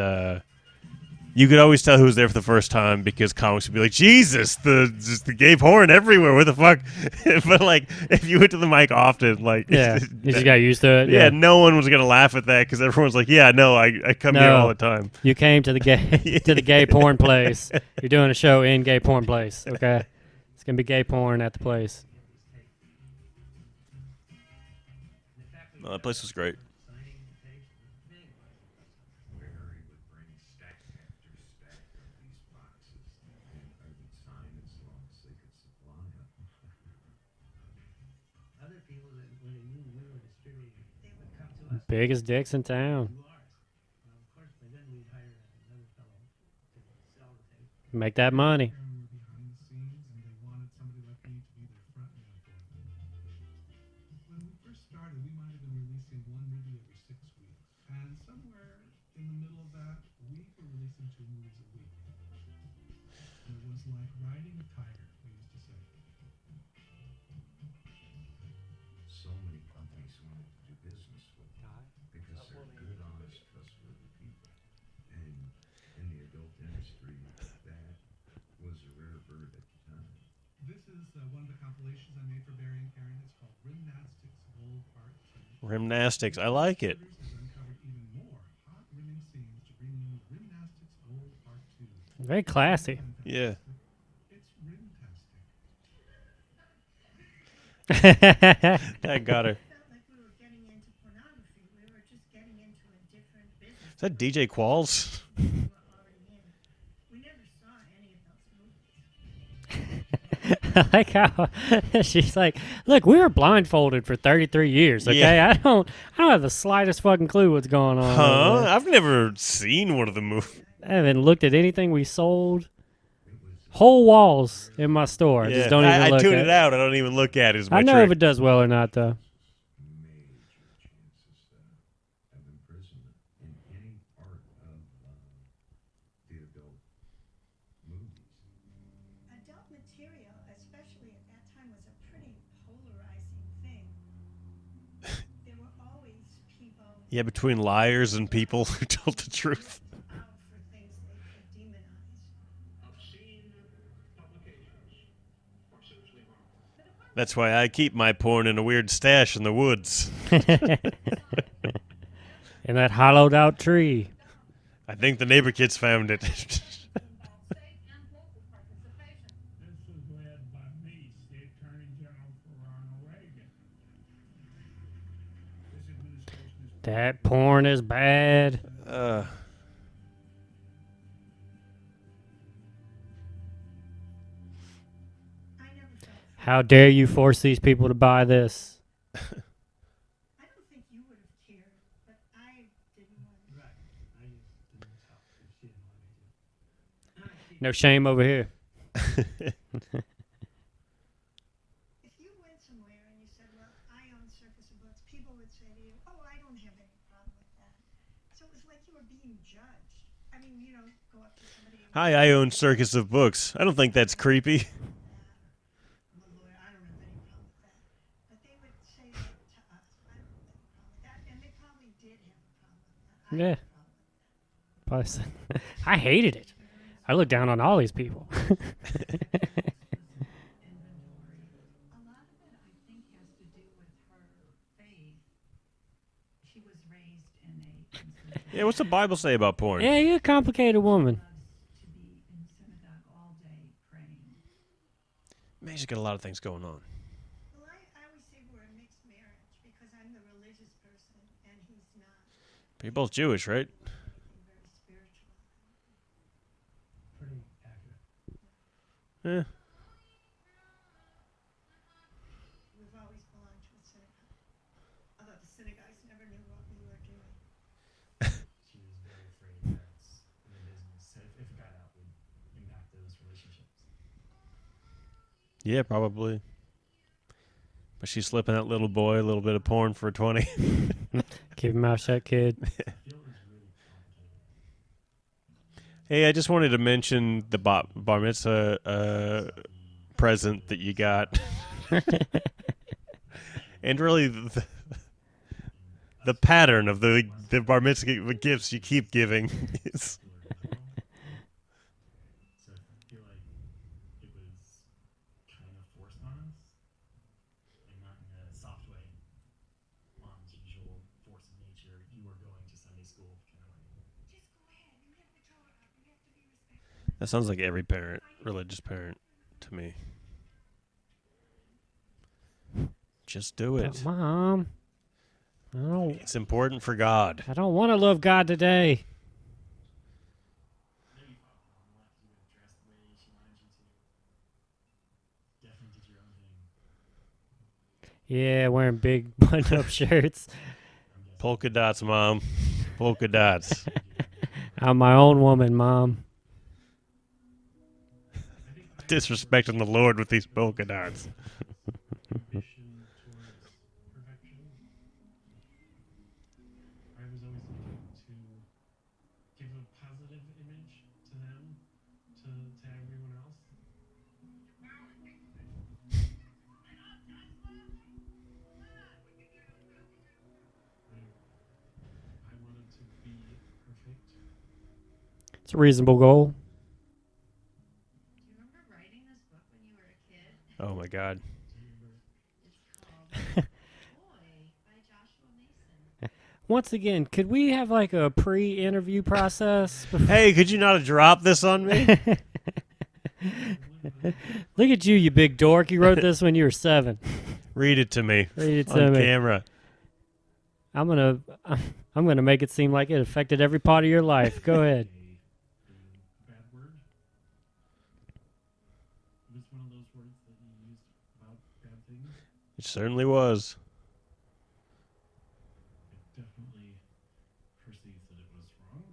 you could always tell who was there for the first time because comics would be like, Jesus, just the gay porn everywhere. What the fuck? But like, if you went to the mic often, like, Yeah, you just got used to it. yeah, no one was gonna laugh at that because everyone's like, yeah, no, I come here No. all the time. You came to the gay porn place. You're doing a show in gay porn place. Okay, it's gonna be gay porn at the place. No, that place was great. Signing tapes. Big Barry would bring stack after stack of these boxes, and I would sign as long as they could supply them. other people that when they knew we were distributing, they would come to us. Biggest dicks in town. You are. Well, of course, but then we'd hire another fellow to sell the tape. Make that money. Camera behind the scenes, and they wanted somebody like me to be their front man for them. When we first started, we might have been releasing one movie every 6 weeks, and somewhere in the middle of that, we were releasing 2 movies a week. And it was like riding a tiger, we used to say. So many companies wanted to do business with them because they're good, honest, trustworthy people. And in the adult industry, that was a rare bird at the time. This is one of the compilations I made for Barry and Karen. It's called Gymnastics Gold Part 2. Gymnastics, I like it. Has uncovered even more hot rimming scenes to bring you Gymnastics Gold Part 2. Very classy. Yeah. It's rimtastic. That got her. Felt like we were getting into pornography. We were just getting into that DJ Qualls? were already in. We never saw any of those movies. I like how she's like, look, we were blindfolded for 33 years, okay? Yeah. I don't have the slightest fucking clue what's going on. over Huh? there. I've never seen one of the movies. I haven't looked at anything we sold. Whole walls in my store. I just don't even I look tune at it out. I don't even look at it. Is my I know trick. if it does well or not, though. Major chances of imprisonment in any part of the adult movies. Adult material, especially at that time, was a pretty polarizing thing. There were always people Yeah, between liars and people who told the truth. out for things they could demonize. Obscene publications are seriously harmful. That's why I keep my porn in a weird stash in the woods. In that hollowed out tree. I think the neighbor kids found it. This was led by me, State Attorney General for Ronald Reagan. This administration is That porn is bad. I never felt. How dare you force these people to buy this? I don't think you would have cared, but I didn't want to. Right. I just didn't tell if she didn't want me to. No shame over here. If you went somewhere and you said, well, I own Circus of Books, people would say to you, oh, I don't have any problem with that. So it was like you were being judged. I mean, you don't go up to somebody and Hi, I own Circus of Books. I don't think that's creepy. I'm a lawyer, I don't have any problem with that. But they would say that to us. I don't have any problem with that. And they probably did have a problem with that. I Yeah. had a problem with that. Plus, I hated it. I look down on all these people. A lot of it, I think, has to do with her faith. She was raised in a conservative Yeah, what's the Bible say about porn? Yeah, you're a complicated woman. loves to be in synagogue all day praying. Man, she's got a lot of things going on. Well, I always say we're a mixed marriage because I'm the religious person and he's not. But you're both Jewish, right? Anything very spiritual. Pretty accurate. Yeah. We've always belonged to a synagogue. Although the synagogues never knew what we were doing. She was very afraid that the business, if it got out, would impact those relationships. Yeah, probably. But she's slipping that little boy a little bit of porn for 20. Keep your mouth shut, kid. I feel it was really complicated. Hey, I just wanted to mention the bar mitzvah present that you got. And really the pattern of the bar mitzvah gifts you keep giving is... So I feel like it was kind of forced on us, and not in a soft way. Mom's usual force of nature. You were going to Sunday school, kind of like. Just go ahead. You have the Torah. You have to be respectful. That sounds like every parent, religious parent, to me. Just do it. But Mom, It's important for God. I don't want to love God today. Maybe you thought Mom wanted you to dress the way she wanted you to. Definitely did your own thing. Yeah, wearing big button-up shirts. Polka dots, Mom. Polka dots. I'm my own woman, Mom. Disrespecting the Lord with these polka dots. Ambition towards perfection. I was always looking to give a positive image to them, to everyone else. I wanted to be perfect. It's a reasonable goal. Do you remember writing this book when you were a kid? Oh, my God. It's called Boy by Joshua Mason. Once again, could we have like a pre-interview process? Hey, could you not drop this on me? Look at you, you big dork. You wrote this when you were 7. Read it to me. Read it to on me. camera. I'm I'm going to make it seem like it affected every part of your life. Go ahead. A bad word? It was one of those words that you used about bad things. It certainly was. It definitely perceives that it was wrong.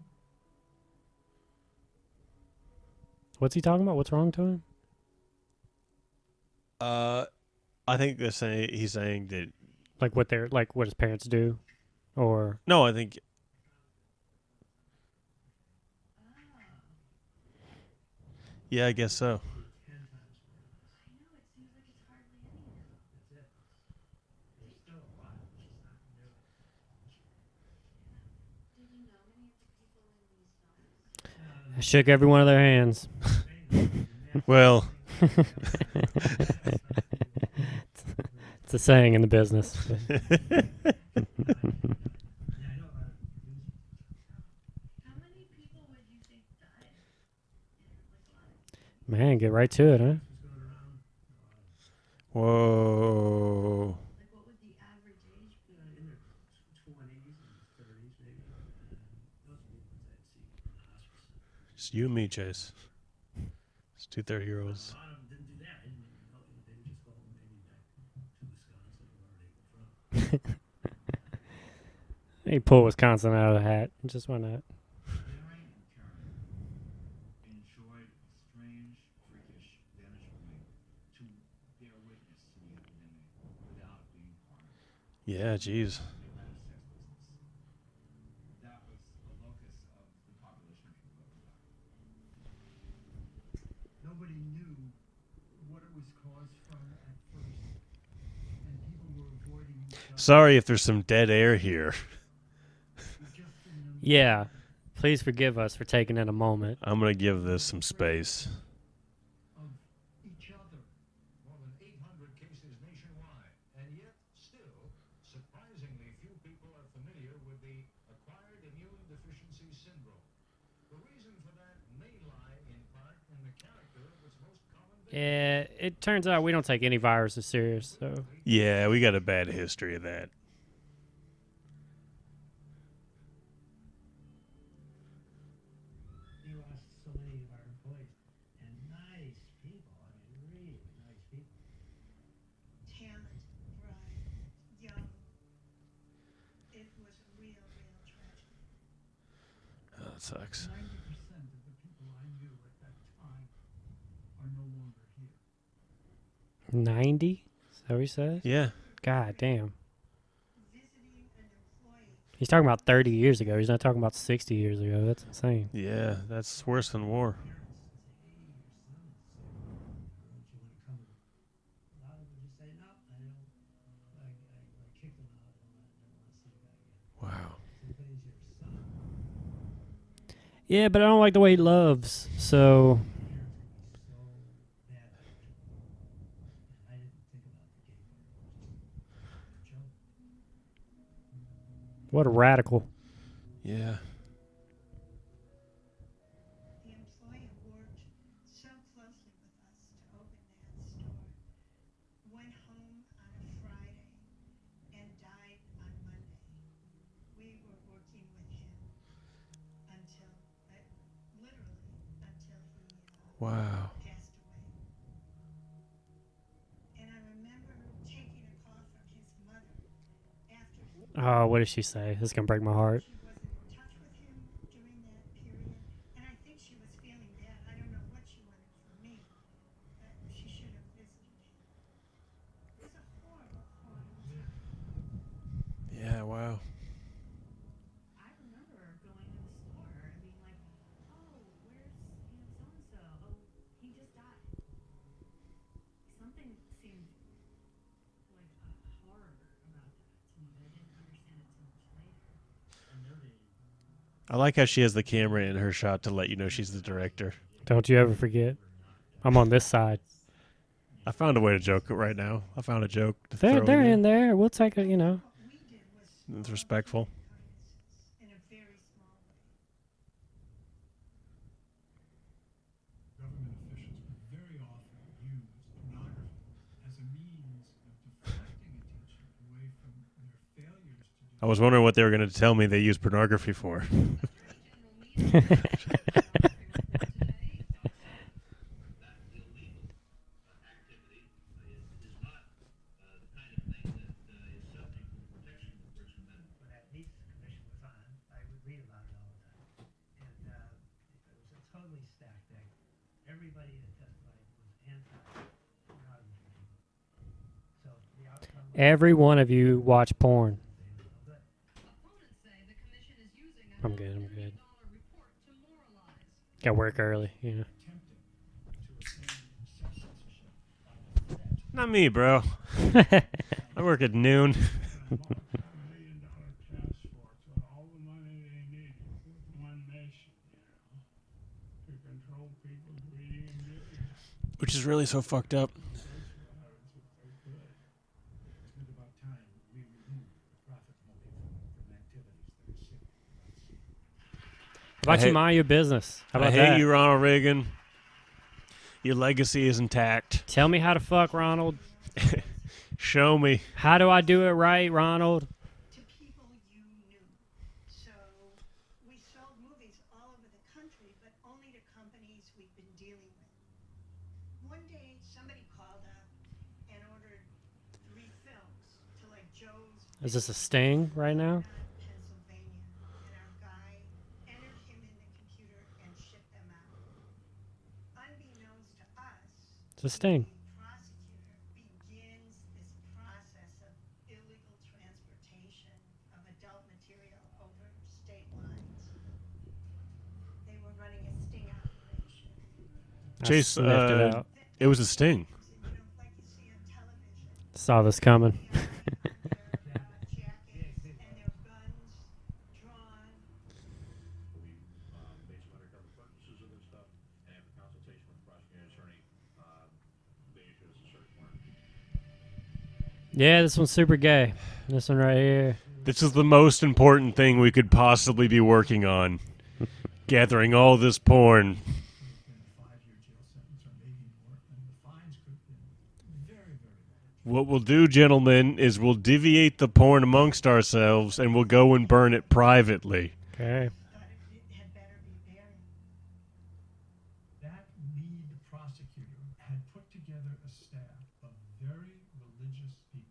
What's he talking about? What's wrong to him? I think he's saying that. Like what his parents do, or No, I think. Yeah, I guess so. 10 times worse. I know, it seems like it's hardly any now. That's it. There's still a lot, it's just not nearly as much. Did you know many of the people in these films? I shook every one of their hands. Well, It's a saying in the business. Yeah, I know a lot of producers. How many people would you think died? Like a lot of Man, get right to it, huh? Who's going around? whoa. like what would the average age be? In their 20s and 30s, maybe. Those would be the ones I'd see in the hospice center. It's you and me, Chase. It's two 30-year-olds. A lot of them didn't do that. They would just go maybe back to Wisconsin or wherever they were from. He pulled Wisconsin out of the hat. Just why not? Larry and Karen enjoyed a strange, freakish vantage point to bear witness to the epidemic without being harmed. Yeah, jeez. They ran a sex business. That was a locus of the population people that were left. Nobody knew what it was caused from at first, and people were avoiding each other. Sorry if there's some dead air here. We just didn't know Yeah. Please forgive us for taking in a moment. I'm going to give this some space. of each other. More than 800 cases nationwide, and yet still, surprisingly few people are familiar with the acquired immune deficiency syndrome. The reason for that may lie in part in the character of its most common victim. Yeah, it turns out we don't take any viruses serious, so Yeah, we got a bad history of that. We lost so many of our employees, and nice people. I mean, really nice people. Talent, bright, young. It was a real, real tragedy. Oh, that sucks. 90% of the people I knew at that time are no longer here. 90? Is that what he says? Yeah. God damn. Visiting an employee. He's talking about 30 years ago. He's not talking about 60 years ago. That's insane. Yeah, that's worse than war. Parents and say, hey, your son is sick. Don't you want to come? A lot of them just say, no, I don't. I kicked them out. I don't want to see the guy again. Wow. I said, but he's your son. Yeah, but I don't like the way he loves. So, Parents can be so bad to each other. And I didn't think about the gay part. Just a joke. what a radical. Yeah. The employee worked so closely with us to open that store. Went home on a Friday and died on Monday. We were working with him until, literally, until he Wow. passed away. And I remember taking a call from his mother after Oh, what did she say? This is going to break my heart. she was in touch with him during that period, and I think she was feeling bad. I don't know what she wanted from me, but she should have visited him. It was a horrible, horrible time. Yeah, wow. I remember going to the store and being like, oh, where's, so-and-so? Oh, he just died. Something seemed like a horror about that to me, but I didn't understand it so much later. I know they I like how she has the camera in her shot to let you know she's the director. Don't you ever forget. I'm on this side. I found a way to joke it right now. I found a joke to They're, throw they're in in there. We'll take it, What we did was there. It's respectful. kindnesses in a very small way. Government officials very often use pornography as a means of deflecting attention away from their failures to do I was wondering what they were going to tell me they use pornography for. When that Neat Commission was on, I would read about it all the time. And it was a totally stacked deck. Everybody that testified was anti-pornography. So the outcome was Every one of you watch porn. good. I'm good. I'm good. Got work early. Yeah. Not me, bro. I work at noon. $1 million task force with all the money they need with one nation, to control people's reading and viewing. Which is really so fucked up. It's about time we remove the profit motive from activities that are sick to us. How about I you hate- mind your business? How I about hate that? you, Ronald Reagan. Your legacy is intact. Tell me how to fuck, Ronald. Show me. How do I do it right, Ronald? To people you knew. So we sold movies all over the country, but only to companies we've been dealing with. One day, somebody called up and ordered 3 films to like Joe's Is this a sting right now? Pennsylvania, and our guy entered him in the computer and shipped them out. Unbeknownst to us, It's a sting. the prosecutor begins this process of illegal transportation of adult material over state lines. They were running a sting operation. I Chase, sniffed it out. it was a sting. Like you see on television. Saw this coming. Their jackets and their guns drawn. We made some undercover purchases of this stuff, and after consultation with the prosecuting attorney, they issued us a search warrant. Yeah, this one's super gay. This one right here. This is the most important thing we could possibly be working on. Gathering all this porn. A 5-year jail sentence or maybe more, and the fines could have been very, very large. What we'll do, gentlemen, is we'll deviate the porn amongst ourselves and we'll go and burn it privately. Okay. Thought it had better be buried. That lead prosecutor had put together a staff of very religious people.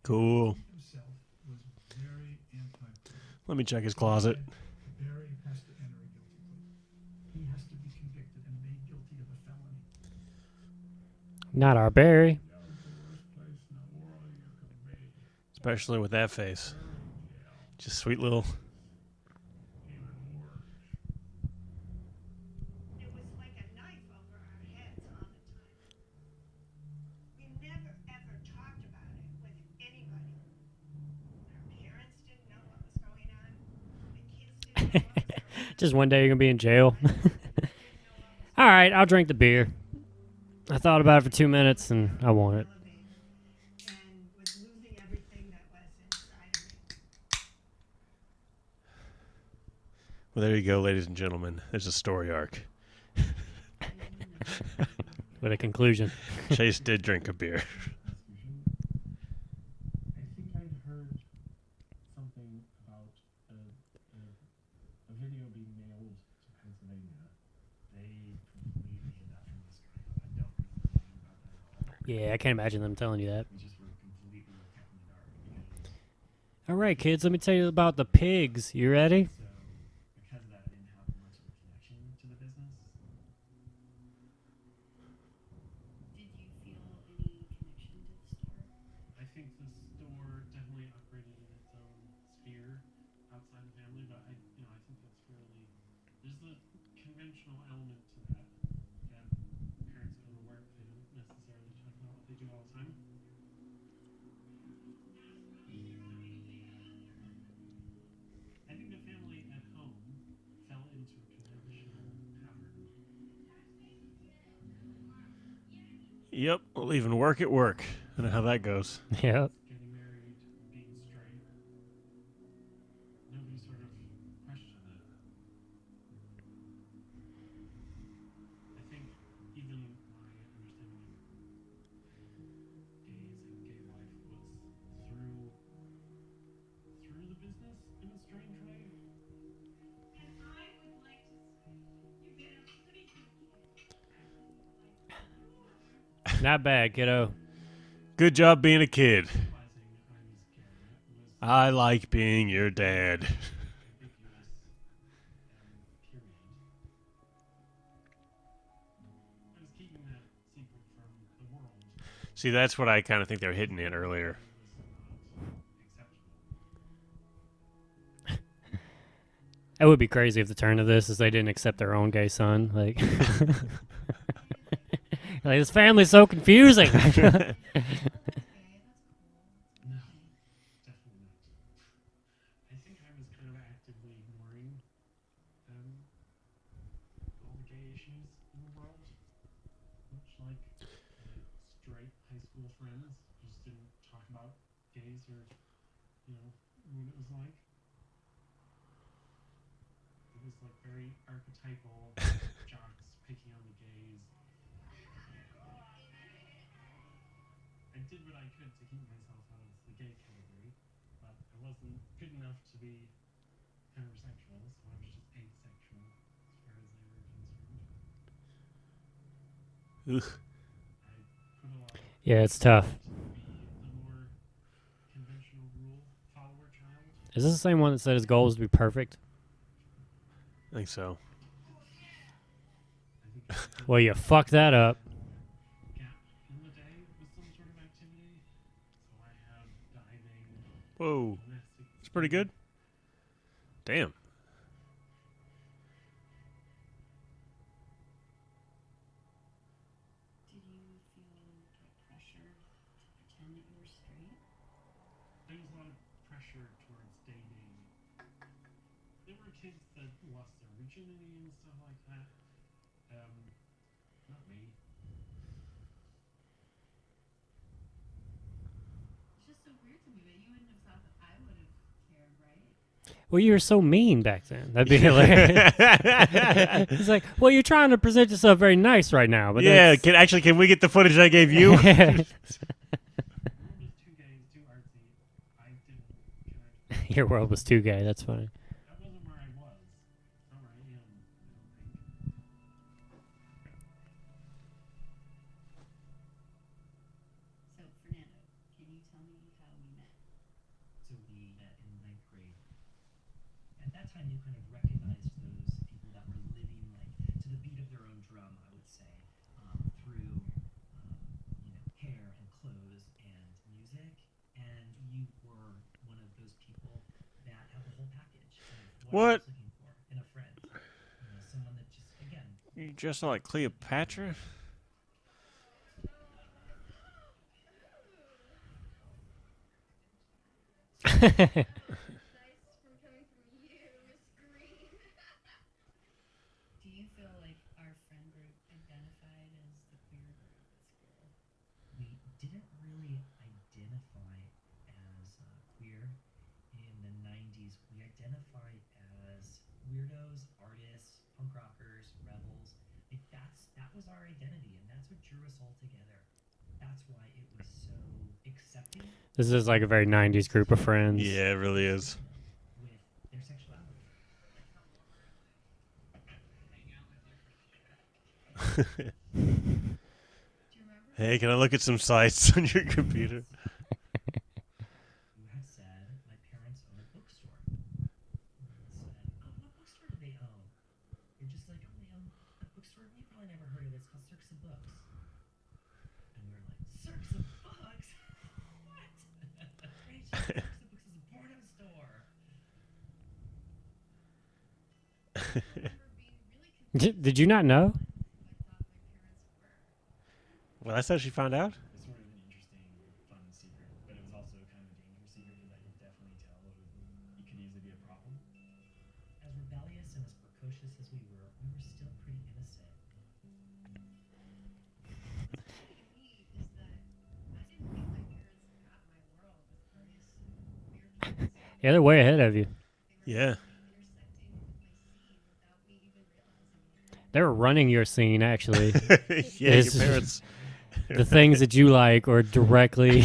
Cool. He himself was very anti-porn. Let me check his closet. Barry has to enter a guilty plea. He has to be convicted and made guilty of a felony. Not our Barry. That was the worst place in the world you could be. Especially with that face. Just sweet little. Even worse. It was like a knife over our heads all the time. We never ever talked about it with anybody. Our parents didn't know what was going on. The kids didn't know what was going on. Just one day you're gonna be in jail. All right, I'll drink the beer. I thought about it for 2 minutes and I want it. And was losing everything that was inside of me. Well, there you go, ladies and gentlemen. There's a story arc. With a conclusion. Chase did drink a beer. I think I'd heard something about a video being mailed to Pennsylvania. They completely hid that from this guy. I don't remember anything about that at all. Yeah, I can't imagine them telling you that. We just were completely kept in the dark because All right, kids, let me tell you about the pigs. You ready? so because of that I didn't have much of a connection to the business. Did you feel any connection to the store? I think the store definitely operated in its own sphere outside the family, but I think that's fairly. There's the conventional element to that. Yeah, parents go to work, they don't necessarily talk about what they do all the time. I think the family at home fell into a conventional pattern. Yep, we'll even work at work. I know how that goes. Yep. Getting married, being straight. Nobody sort of questioned it. I think even my understanding of gays and gay life was through the Not bad, kiddo. Good job being a kid. realizing I was gay was I like being your dad. ambiguous period. I was keeping that secret from the world. See, that's what I kind of think they were hitting at earlier. It was not acceptable. That would be crazy if the turn of this is they didn't accept their own gay son. Like, like this family's so confusing. Okay, that's cool. No, definitely not. I think I was kind of actively ignoring all the gay issues in the world, much like straight high school friends. Just didn't talk about gays or, what it was like. It was like very archetypal, jocks picking on the gays. I did what I could to keep myself out of the gay category, but I wasn't good enough to be heterosexual, so I was just asexual as far as they were concerned. Ugh. I put a lot of Yeah, it's tough. to be the more conventional rule follower child. Is this the same one that said his goal was to be perfect? I think so. I think I did Well, you fucked that up. gap in the day with some sort of activity. So I have diving, Whoa. gymnastics. It's pretty good. Damn. Did you feel like pressure to pretend that you were straight? There was a lot of pressure towards dating. There were kids that lost their virginity and stuff like that. Not me. It's just so weird to me, but you wouldn't have thought that I would have cared, right? Well, you were so mean back then. That'd be hilarious. He's like, well, you're trying to present yourself very nice right now, but Yeah, that's- can we get the footage I gave you? The world was too gay, too artsy. I didn't connect. Your world was too gay. That's funny. That wasn't where I was. Not where I am, I don't think. So, Fernando, can you tell me how we met? So we met in ninth grade. At that time, you kind of recognized those people that were living like to the beat of their own drum, I would say, through hair and clothes and music. And you were one of those people that had the whole package of what I What? was looking for in a friend. Someone that just again. You dressed like Cleopatra? Do you feel like our friend group identified as the queer group at school? We didn't really identify as queer in the 90s. We identified as weirdos, artists, punk rockers, rebels. Like that was our identity, and that's what drew us all together. That's why it was so accepting This is like a very 90s group of friends. Yeah, it really is. with their sexuality. Do you remember? Hey, can I look at some sites on your computer? You had said my parents own a bookstore. And I said, oh, what bookstore do they own? You're just like, oh, they own a bookstore. You probably never heard of it. It's called Circus of Books. And we were like, Circus of Books? What? Rachel, Circus of Books is a porno store. I remember being really confused. Did you not know? I thought my parents were. Well, that's how she found out? It's sort of an interesting, fun secret, but it was also kind of a dangerous secret because I could definitely tell it could easily be a problem. As rebellious and as precocious as we were still pretty innocent. Fascinating to me is that I didn't think my parents got my world with various queer kids. Yeah, they're way ahead of you. They were Yeah. intersecting with my scene without me even realizing it. They were running your scene, actually. Yeah, your It's- parents. The things that you like or directly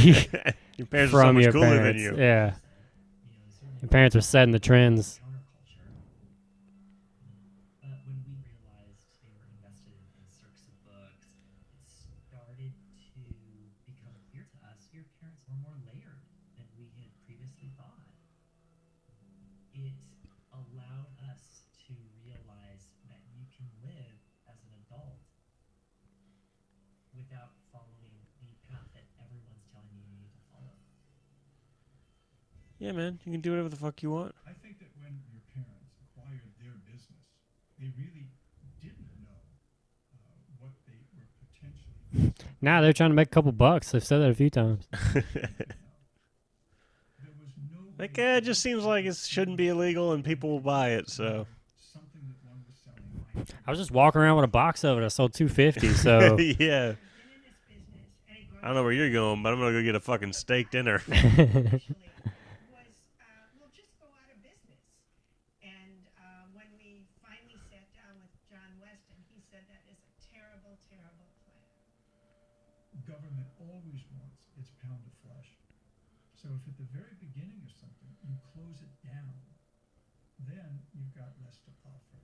Your parents are so from much your cooler parents. than you. Yeah. Certainly Your parents were setting the trends. counterculture. But when we realized they were invested in Circus of Books, it started to Yeah, man, you can do whatever the fuck you want. I think that when your parents acquired their business, they really didn't know what they were potentially facing. Now they're trying to make a couple bucks. They've said that a few times. There was no Like, way it just seems like it shouldn't be illegal and people will buy it, so. something that one was selling might I was just walking around with a box of it. I sold $2.50. So Yeah. been in this business, and it I don't know where you're going, but I'm gonna go get a fucking steak dinner. initially was, we'll just go out of business. And when we finally sat down with John Weston, he said that is a terrible, terrible plan. government always wants its pound of flesh. So if at the very beginning of something you close it down, then you've got less to offer.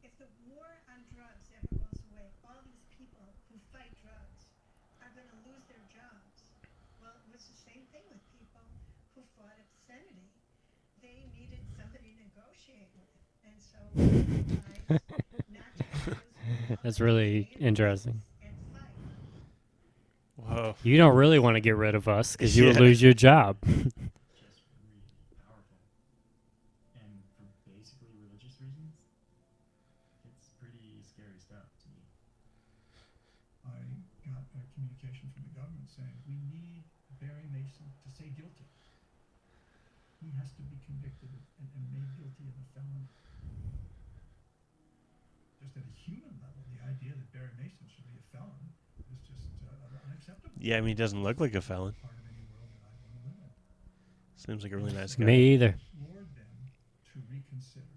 If the war on drugs ever goes away, all these people who fight drugs are going to lose their jobs. Well, it was the same thing with people who fought obscenity. They needed somebody to negotiate with. And so we realized not to use that's really interesting. and fight. Whoa. You don't really want to get rid of us because you would Yeah. lose your job. Just really powerful. And for basically religious reasons, it's pretty scary stuff to me. I got a communication from the government saying, we need Barry Mason to say guilty. He has to be convicted and made guilty of a felony. Just at a human level, the idea that Barry Mason should be a felon is just unacceptable. Yeah, I mean, he doesn't look like a felon. Part of any world that I want to live in. Seems like a really nice guy. Me either. Implored them to reconsider,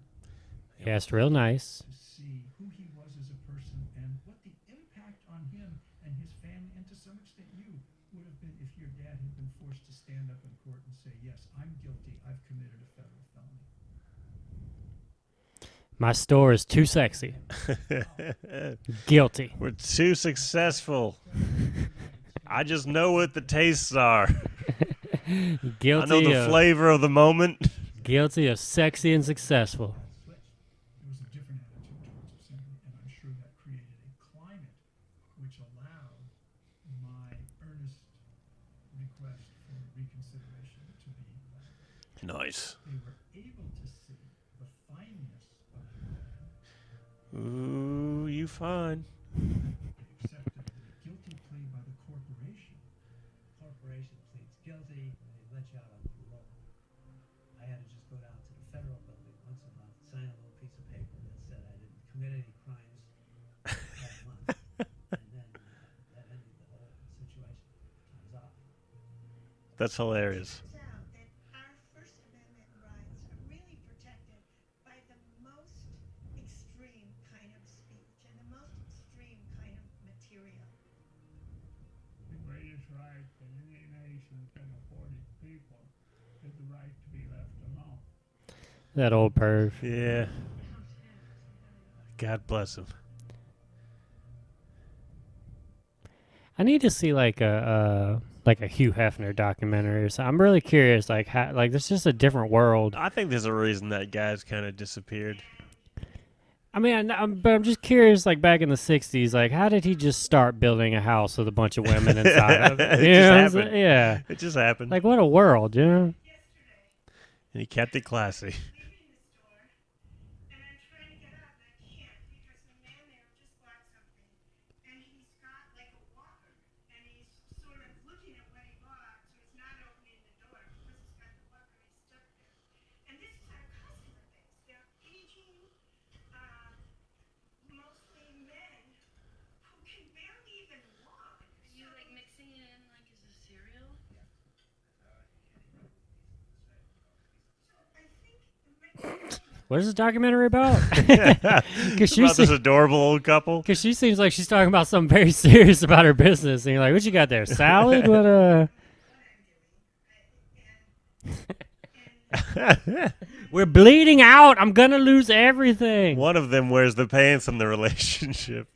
He asked real nice. to see who he was as a person and what the impact on him and his family, and to some extent you, would have been if your dad had been forced to stand up in court and say, yes, I'm guilty, I've committed a federal felony. My store is too sexy. Guilty. We're too successful. I just know what the tastes are. Guilty I know the of flavor of the moment. guilty of sexy and successful. Switched. There was a different attitude towards obscenity, and I'm sure that created a climate which allowed my earnest request for reconsideration to be validated. Nice. They were able to see the fineness of the man. Ooh, you fine. They accepted the guilty plea by the corporation. Corporation pleads guilty, and they let you out on parole. I had to just go down to the federal building once a month, sign a little piece of paper that said I didn't commit any crimes that month, and then that ended the whole situation. I was off. That's hilarious. Turns out that our First Amendment rights are really protected by the most extreme kind of speech and the most extreme kind of material. The greatest right that any nation can afford its people is the right to be left alone. That old perv. Yeah. God bless him. I need to see like a Hugh Hefner documentary or something. I'm really curious, like how, like there's just a different world. I think there's a reason that guy's kind of disappeared. I mean, but I'm just curious, like back in the '60s, like how did he just start building a house with a bunch of women inside of it? It You just know what I'm happened. saying? Yeah. It just happened. Like what a world, you know? And he kept it classy. Leaving the store, and I'm trying to get out, and I can't because the man there just bought something, and he's got like a walker, and he's sort of looking at what he bought, so he's not opening the door because he's got the walker, he's stuck there. And this is our customer base. They're aging, mostly men who can barely even walk. Are you like mixing it in like as a cereal? So I think the What is this documentary about? It's she about this se- adorable old couple. Because she seems like she's talking about something very serious about her business, and you're like, "What you got there? Salad? What We're bleeding out. I'm gonna lose everything." One of them wears the pants in the relationship.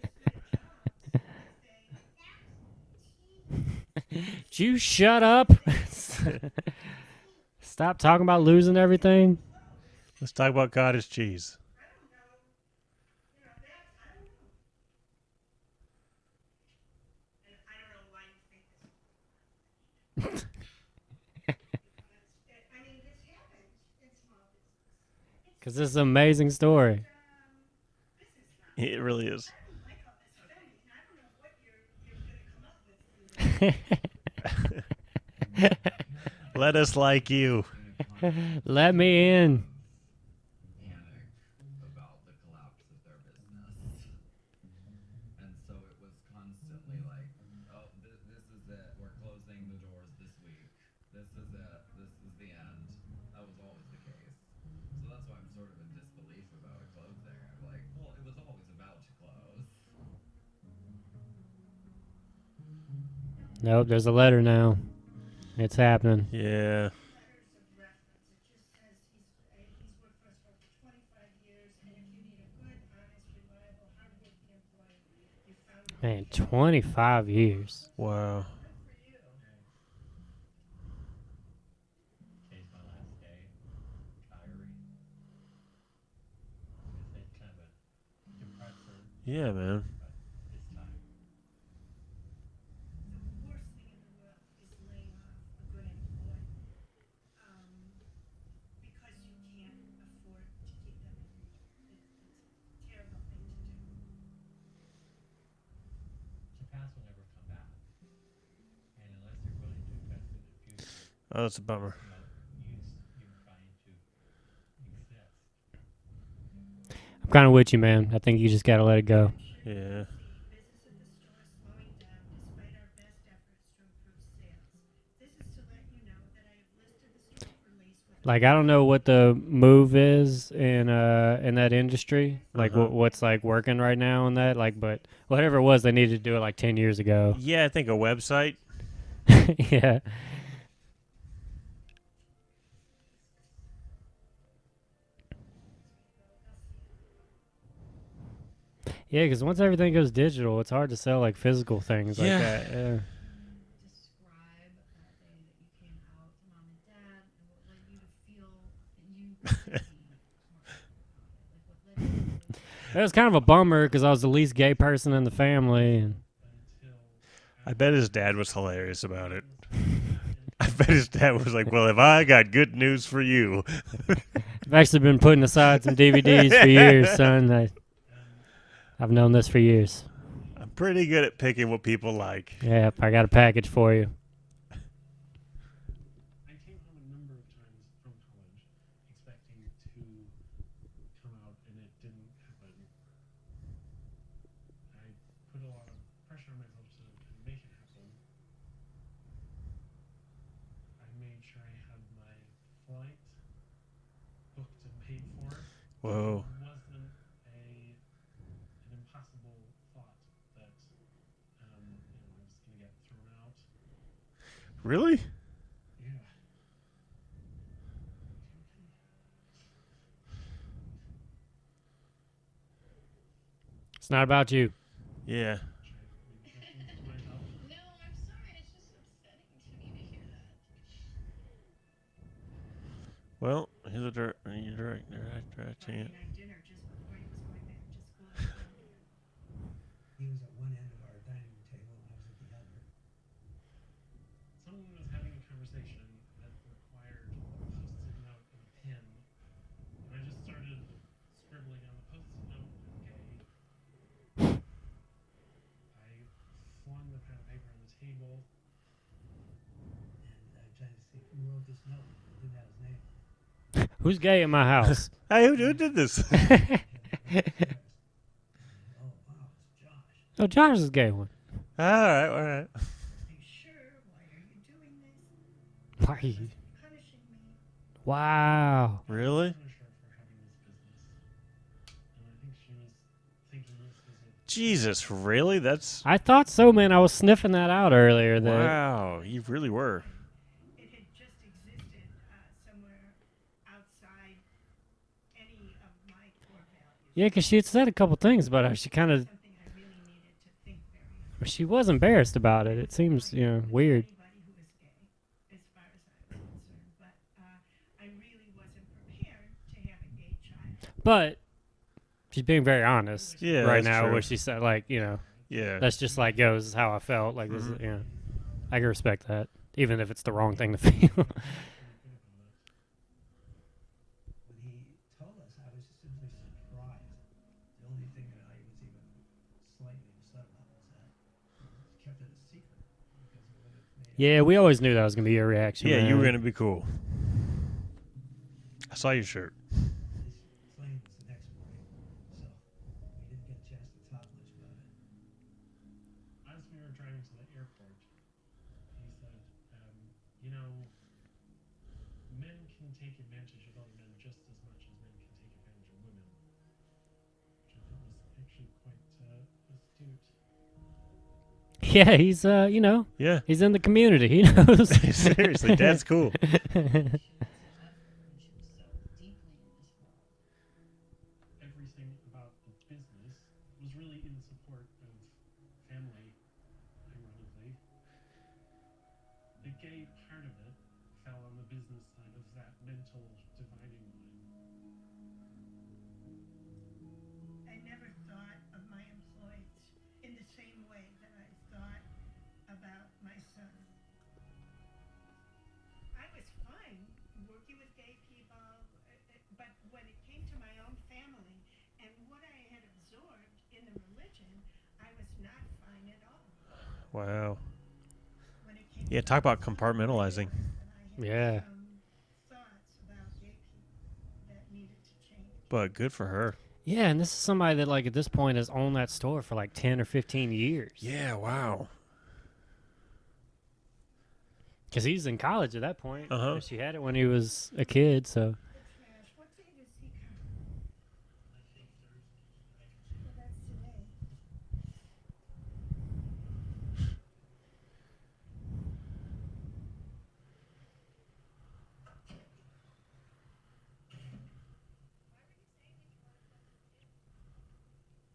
You shut up. Stop talking about losing everything. Let's talk about cottage cheese. I don't know why you think this. Because this is an amazing story. It really is. Let us like you. Let me in. Panic about the collapse of their business. And so it was constantly like, oh, this is it. We're closing the doors this week. This is it. This is the end. That was always the case. So that's why I'm sort of in disbelief about it closing. I'm like, well, it was always about to close. Nope, there's a letter now. It's happening. Yeah. Man, 25 years. Wow. Today's my last day. Diary. It's kind of a depressor, Yeah, man. but this time. The worst thing in the world is laying off a good employee, because you can't afford to keep them. It's a terrible thing to do. The past will never come back. And unless you're willing to invest in the future, Oh, that's a bummer. you're trying to exist. I'm kind of with you, man. I think you just got to let it go. Yeah. Business at the store is slowing down despite our best efforts to improve sales. This is to let you know that I have listed the store for lease with Like, I don't know what the move is in that industry. Like, what's like working right now in that. Like, but whatever it was, they needed to do it like 10 years ago. Yeah, I think a website. Yeah. Yeah, because once everything goes digital, it's hard to sell like physical things like Yeah. that. Yeah. Describe that day that you came out to mom and dad, and what led you to feel that you could be more open about it? Like, what led you to It was kind of a bummer because I was the least gay person in the family. And I bet his dad was hilarious about it. I bet his dad was like, well, if I got good news for you. I've actually been putting aside some DVDs for years, son. I've known this for years. I'm pretty good at picking what people like. Yep, I got a package for you. I came home a number of times from college expecting to come out, and it didn't happen. I put a lot of pressure on myself to kind of make it happen. I made sure I had my flight booked and paid for. Whoa. It wasn't an impossible thought that I was going to get thrown out. Really? Yeah. It's not about you. Yeah. No, I'm sorry. It's just upsetting to me to hear that. Well, he's a director. Friday night dinner just before he was going back to school in Columbia. He was at one end of our dining room table, and I was at the other. Someone was having a conversation that required a post-it note and a pen, and I just started scribbling on the post-it note, okay. I flung the pad of paper on the table. And I tried to see who wrote this note. It didn't have his name. Who's gay in my house? Hey, who did this? Oh, wow, it's Josh. Oh, Josh is a gay one. All right. Are you sure? Why are you doing this? Why are you? Punishing me. Wow. Really? Punish her for having this business. And I think she was thinking this was a Jesus, really? That's... I thought so, man. I was sniffing that out earlier. That Wow, you really were. It had just existed somewhere outside any of my core values. Yeah, because she had said a couple things about how she kind of... Something I really needed to think very hard. She was embarrassed about it. It seems, weird. Anybody who was gay, as far as I was concerned, but I really wasn't prepared to have a gay child. But she's being very honest Yeah, right that's now true. where she said, like, Yeah. that's just like, yo, this is how I felt. Like, this is, I can respect that, even if it's the wrong thing to feel. When he told us, Yeah, we always knew that was gonna be your reaction. Yeah, you were man. gonna be cool. I saw your shirt. This plane was the next morning, so we didn't get a chance to talk much about it. As we were driving to the airport, he said, you know, men can take advantage of other men just as much as men can take advantage of women. Which I thought was actually quite astute. Yeah, he's you know, Yeah. he's in the community. He knows. Seriously, Dad's cool. Everything about the business was really in support of family, ironically. The gay part of it fell on the business side of that mental dividing line. I never thought of my employees in the same way that I thought about my son. I was fine working with gay people, but when it came to my own family and what I had absorbed in the religion, I was not fine at all. Wow. When it came Yeah, to talk about myself, compartmentalizing. I Yeah. had some thoughts about gay people that needed to change. But good for her. Yeah, and this is somebody that like at this point has owned that store for like 10 or 15 years. Yeah, wow. Because he's in college at that point. Uh-huh. She had it when he was a kid, so. Trash. What day does he come? Well, that's today.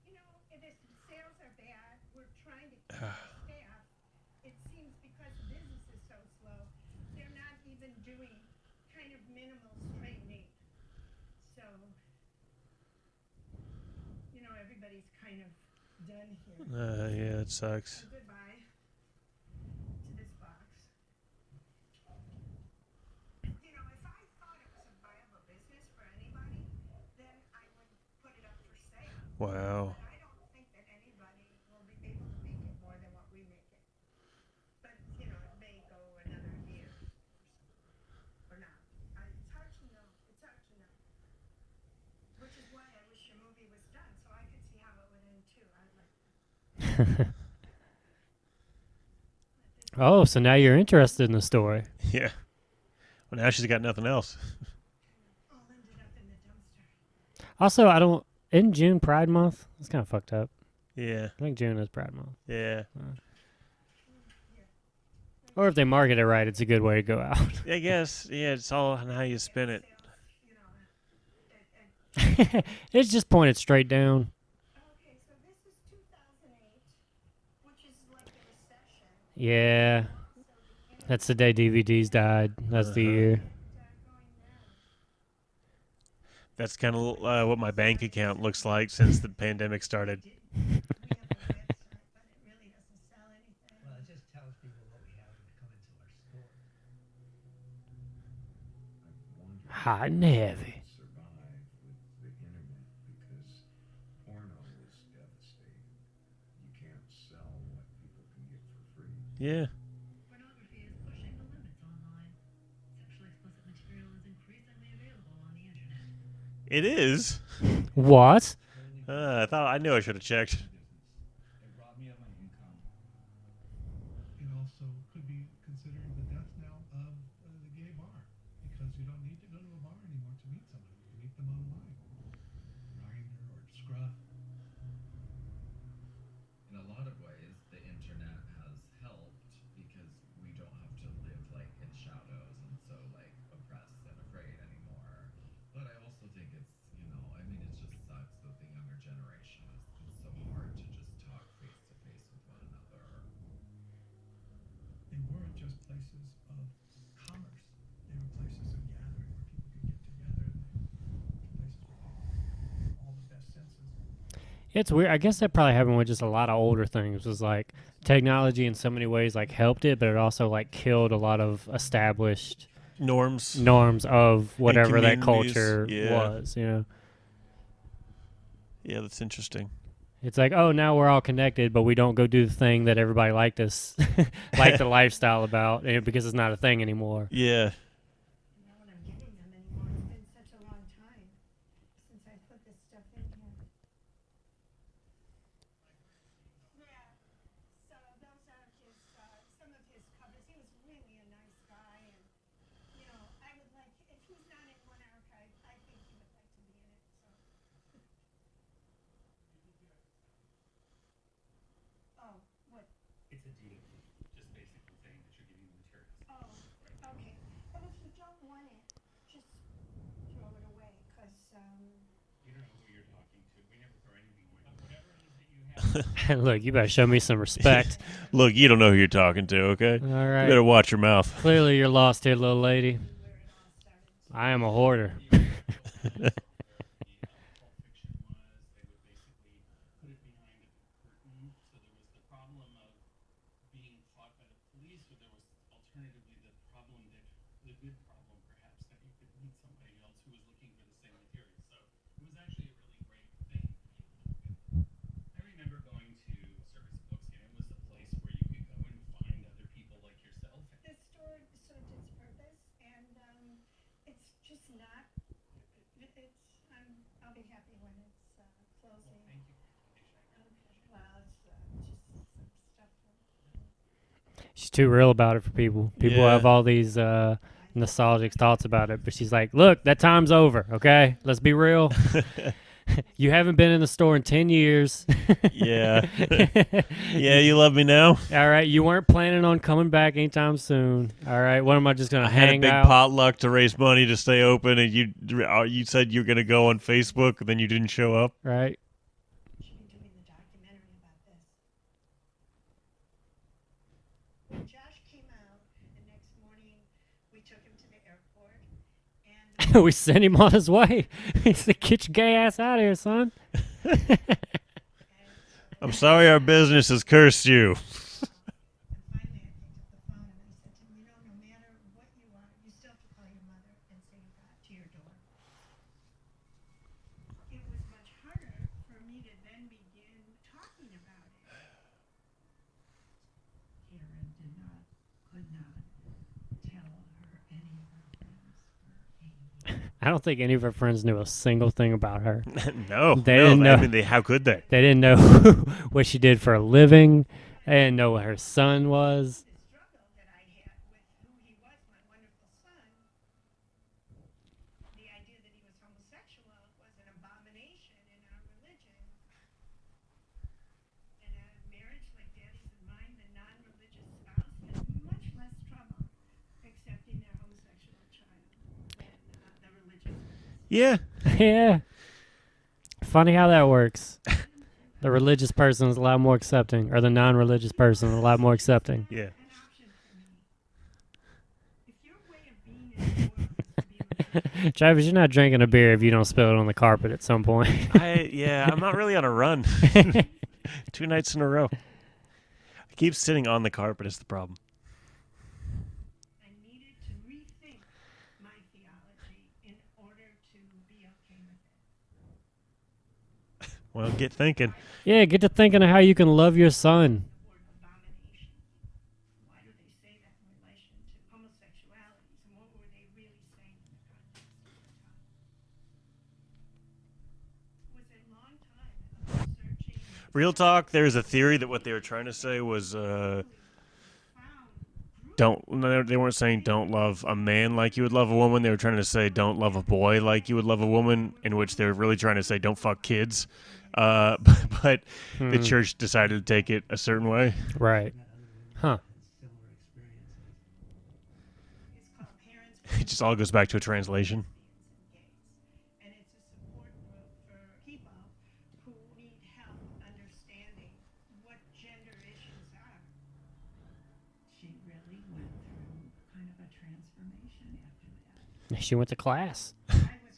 You know, if the sales are bad, we're trying to keep staff. It seems because business is so slow, they're not even doing kind of minimal straightening. So, you know, everybody's kind of done here. Yeah, it sucks. So goodbye to this box. You know, if I thought it was a viable business for anybody, then I would put it up for sale. Wow. But I don't think that anybody will be able to make it more than what we make it. But, you know, it may go another year or not. It's hard to know. It's hard to know. Which is why I wish your movie was done, so I could see how it would end too. I'd like Oh, so now you're interested in the story. Yeah. Well, now she's got nothing else. all ended up in the dumpster. Also, I don't. Isn't June Pride Month? It's kind of fucked up. Yeah. I think June is Pride Month. Yeah. Or if they market it right, it's a good way to go out. I guess. Yeah, it's all on how you spin it. It's just pointed straight down. Okay, so this is 2008, which is like the recession. Yeah. That's the day DVDs died. That's the year. That's kind of what my bank account looks like since the pandemic started. Well, it just tells people what we have when they come into our store. Hot and heavy. Survive with the internet because porno is devastating. You can't sell what people can get for free. Yeah. Pornography is pushing the limits online. Sexually explicit material is increasingly available on the internet. It is. What? I knew I should have checked. It robbed me of my income. It also could be considered the death knell of the gay bar because you don't need to go to a bar anymore to meet somebody. You can meet them online, Grindr or Scruff. In a lot of ways, the internet has helped because we don't have to live like in shadows and so like oppressed and afraid anymore. But I also think it's, you know, I mean, it just sucks that the younger generation it's so hard to just talk face to face with one another. They weren't just places of commerce. They were places of gathering where people could get together. Places where they all the best senses. It's weird. I guess that probably happened with just a lot of older things. Was like technology in so many ways like helped it, but it also like killed a lot of established Norms. of whatever that communities, culture yeah. was. You know. Yeah, that's interesting. It's like, oh, now we're all connected, but we don't go do the thing that everybody liked us, like the lifestyle about, because it's not a thing anymore. Yeah. You know what I'm getting them anymore. It's been such a long time since I put this stuff in here. Yeah. So those are his, some of his covers. He was really a nice guy, and you know, I would like if he's not in one archive, I think he would like to be in it. So. Oh, what? It's a deed, just basically saying that you're giving the materials. Oh, okay. But if you don't want it, just throw it away, cause You don't know who you're talking to. We never throw anything away. Whatever it is that you have. Look, you better show me some respect. Look, you don't know who you're talking to, okay? All You right. better watch your mouth. Clearly, you're lost here, little lady. I am a hoarder. I remember going to Circus books, and it was a place where you could go and find other people like yourself. this store served its purpose, and it's just not. I'll be happy when it's closing. Thank you. Okay. Well, it's just some stuff. She's too real about it for people. People Yeah. have all these nostalgic thoughts about it, but she's like, look, that time's over, okay? Let's be real. You haven't been in the store in 10 years. Yeah. Yeah, you love me now? All right, you weren't planning on coming back anytime soon. All right, what am I just going to I had a hang big out? potluck to raise money to stay open, and you said you were going to go on Facebook, and then you didn't show up. Right? Should be doing the documentary about this. When Josh came out, the next morning we took him to the airport, and We sent him on his way. He said, get your gay ass out of here, son. I'm sorry our business has cursed you. and finally I picked up the phone and I said to him, you know, no matter what you are, you still have to call your mother and say you got to your door. It was much harder for me to then begin talking about it. Karen could not tell her any of her friends for 8 years. I don't think any of her friends knew a single thing about her. No. They no, didn't know. I mean, how could they? They didn't know what she did for a living. They didn't know what her son was. The struggle that I had with who he was, my wonderful son, the idea that he was homosexual was an abomination in our religion. And a marriage like Daddy's and mine, the non-religious spouse has much less trouble accepting their homosexual child than the religious spouse. Yeah. Yeah. Funny how that works. The religious person is a lot more accepting, or the non-religious person is a lot more accepting. Yeah. An option for me. If your way of being in the world is to be religious, Travis, you're not drinking a beer if you don't spill it on the carpet at some point. I'm not really on a run. 2 nights in a row. I keep sitting on the carpet is the problem. I needed to rethink my theology in order to be okay with it. Well, get thinking. Yeah, get to thinking of how you can love your son. The word abomination. Why did they say that in relation to homosexualities? And what were they really saying in the context of their time? It was a long time of searching. Real talk, there's a theory that what they were trying to say was Found they weren't saying don't love a man like you would love a woman. They were trying to say don't love a boy like you would love a woman, in which they were really trying to say don't fuck kids. But the church decided to take it a certain way. Right. Huh. Similar experiences. It's called Parents It just all goes back to a translation. and it's a support group for people who need help understanding what gender issues are. She really went through kind of a transformation after that. She went to class. I was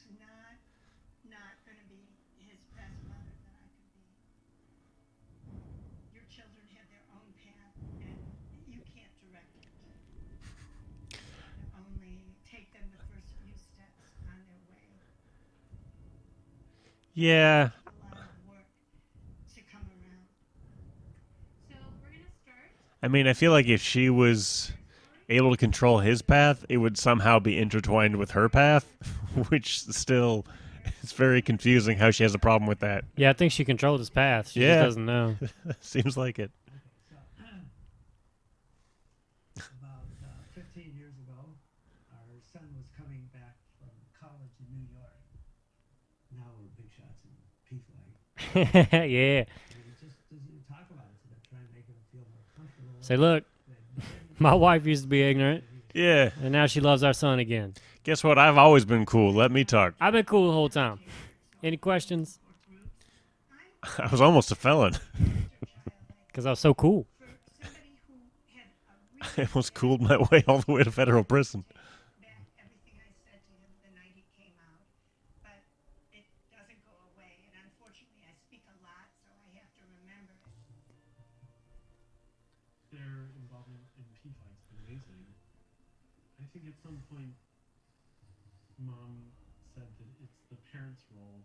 not going to be his best mother that I could be. Your children have their own path, and you can't direct it. Only take them the first few steps on their way. Yeah. A lot of work to come I mean, I feel like if she was able to control his path, it would somehow be intertwined with her path, which still it's very confusing how she has a problem with that. Yeah, I think she controlled his path. She just doesn't know. Seems like it. About 15 years ago, our son was coming back from college in New York. Now we're big shots in Peace Lake. Yeah. We just talk about it to them, try and make them feel more comfortable. Say, look, my wife used to be ignorant. Yeah. And now she loves our son again. Guess what? I've always been cool. Let me talk. I've been cool the whole time. Any questions? I was almost a felon. Because I was so cool. I almost cooled my way all the way to federal prison. Everything I said to him the night he came out, but it doesn't go away. And unfortunately, I speak a lot, so I have to remember it. Their involvement in P-Fight's been amazing. I think at some point, Mom said that it's the parents' role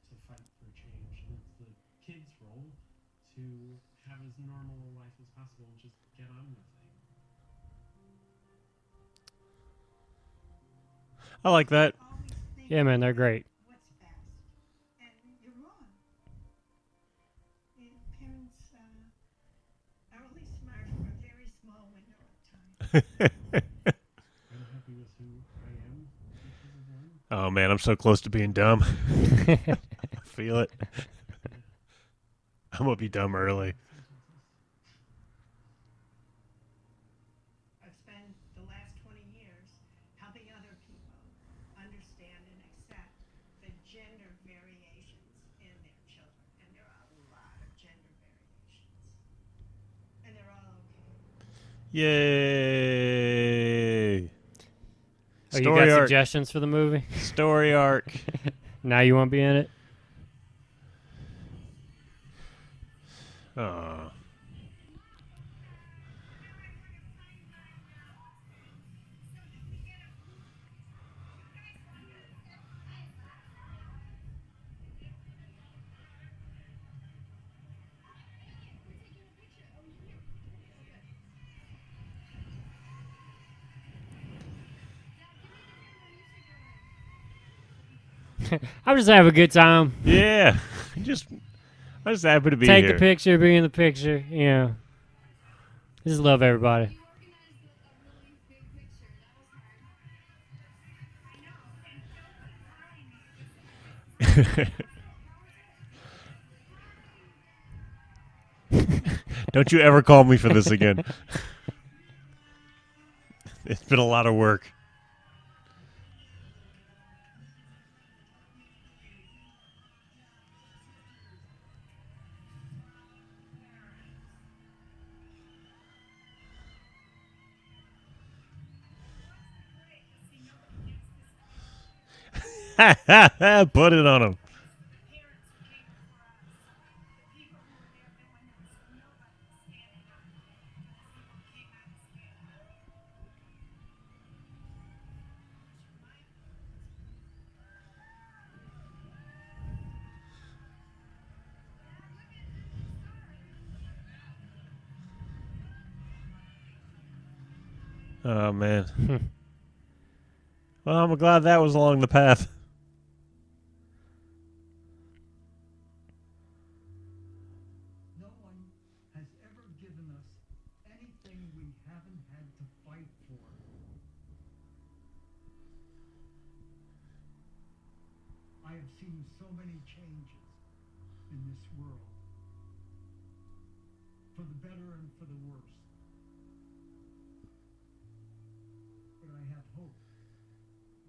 to fight for change, and it's the kids' role to have as normal a life as possible and just get on with things. I like that. Yeah, man, they're great. What's best? And you're wrong. Parents are only smart for a very small window of time. I'm happy with who I am because of them. Oh man, I'm so close to being dumb. I feel it. I'm gonna be dumb early. I've spent the last 20 years helping other people understand and accept the gender variations in their children. And there are a lot of gender variations. And they're all okay. Yay! Oh, you Story got arc. suggestions for the movie? Story arc. Now you want to be in it? Oh. I'm just having a good time. Yeah. I'm just happy to be Take here. the picture, be in the picture. You know. Just love everybody. Don't you ever call me for this again. It's been a lot of work. Put it on him. Oh man. Well, I'm glad that was along the path. No one has ever given us anything we haven't had to fight for. I have seen so many changes in this world, for the better and for the worse. But I have hope,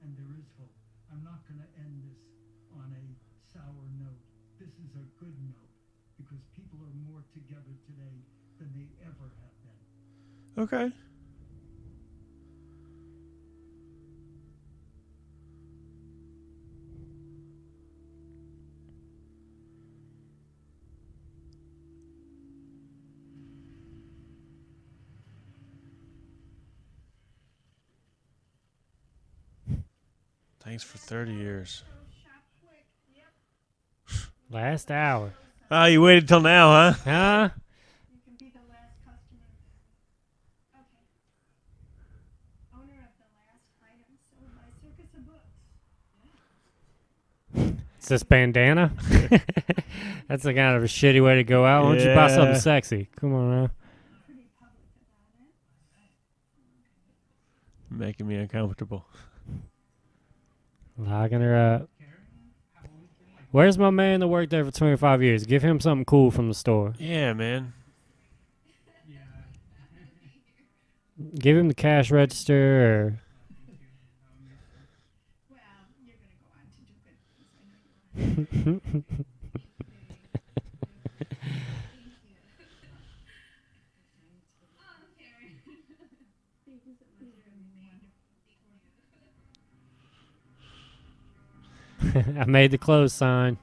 and there is hope. I'm not going to end this on a sour note. This is a good note, because people are more together today than they ever have been. Okay. Thanks for 30 years. Last hour. Oh, you waited till now, huh? Huh? You can be the last customer. this bandana? That's a kind of a shitty way to go out. Why don't you buy something Yeah. sexy? Come on now. Making me uncomfortable. Locking her up. Where's my man that worked there for 25 years? Give him something cool from the store. Yeah, man. Give him the cash register or... Well, you're going to go on to do good things. I know you are. I made the close sign.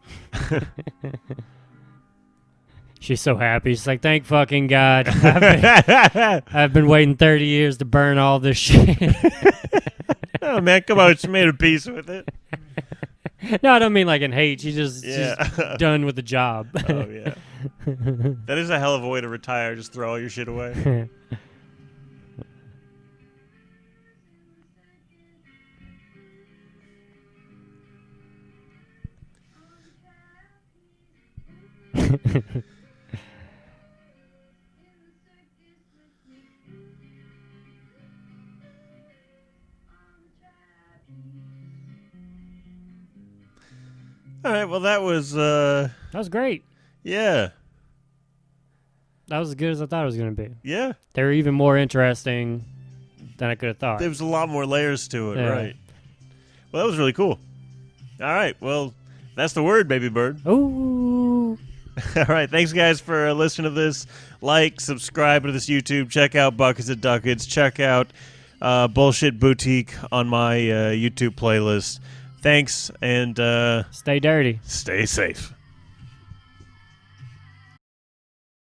She's so happy. She's like, thank fucking God. I've been waiting 30 years to burn all this shit. Oh, man, come on. She made a peace with it. No, I don't mean like in hate. She's just done with the job. Oh, yeah. That is a hell of a way to retire. Just throw all your shit away. All right, well, that was... That was great. Yeah. That was as good as I thought it was going to be. Yeah. They were even more interesting than I could have thought. There was a lot more layers to it, Yeah. right. Well, that was really cool. All right, well, that's the word, baby bird. Ooh. All right, thanks, guys, for listening to this. Like, subscribe to this YouTube. Check out Buckets at Duckets. Check out Bullshit Boutique on my YouTube playlist. Thanks, and stay dirty. Stay safe.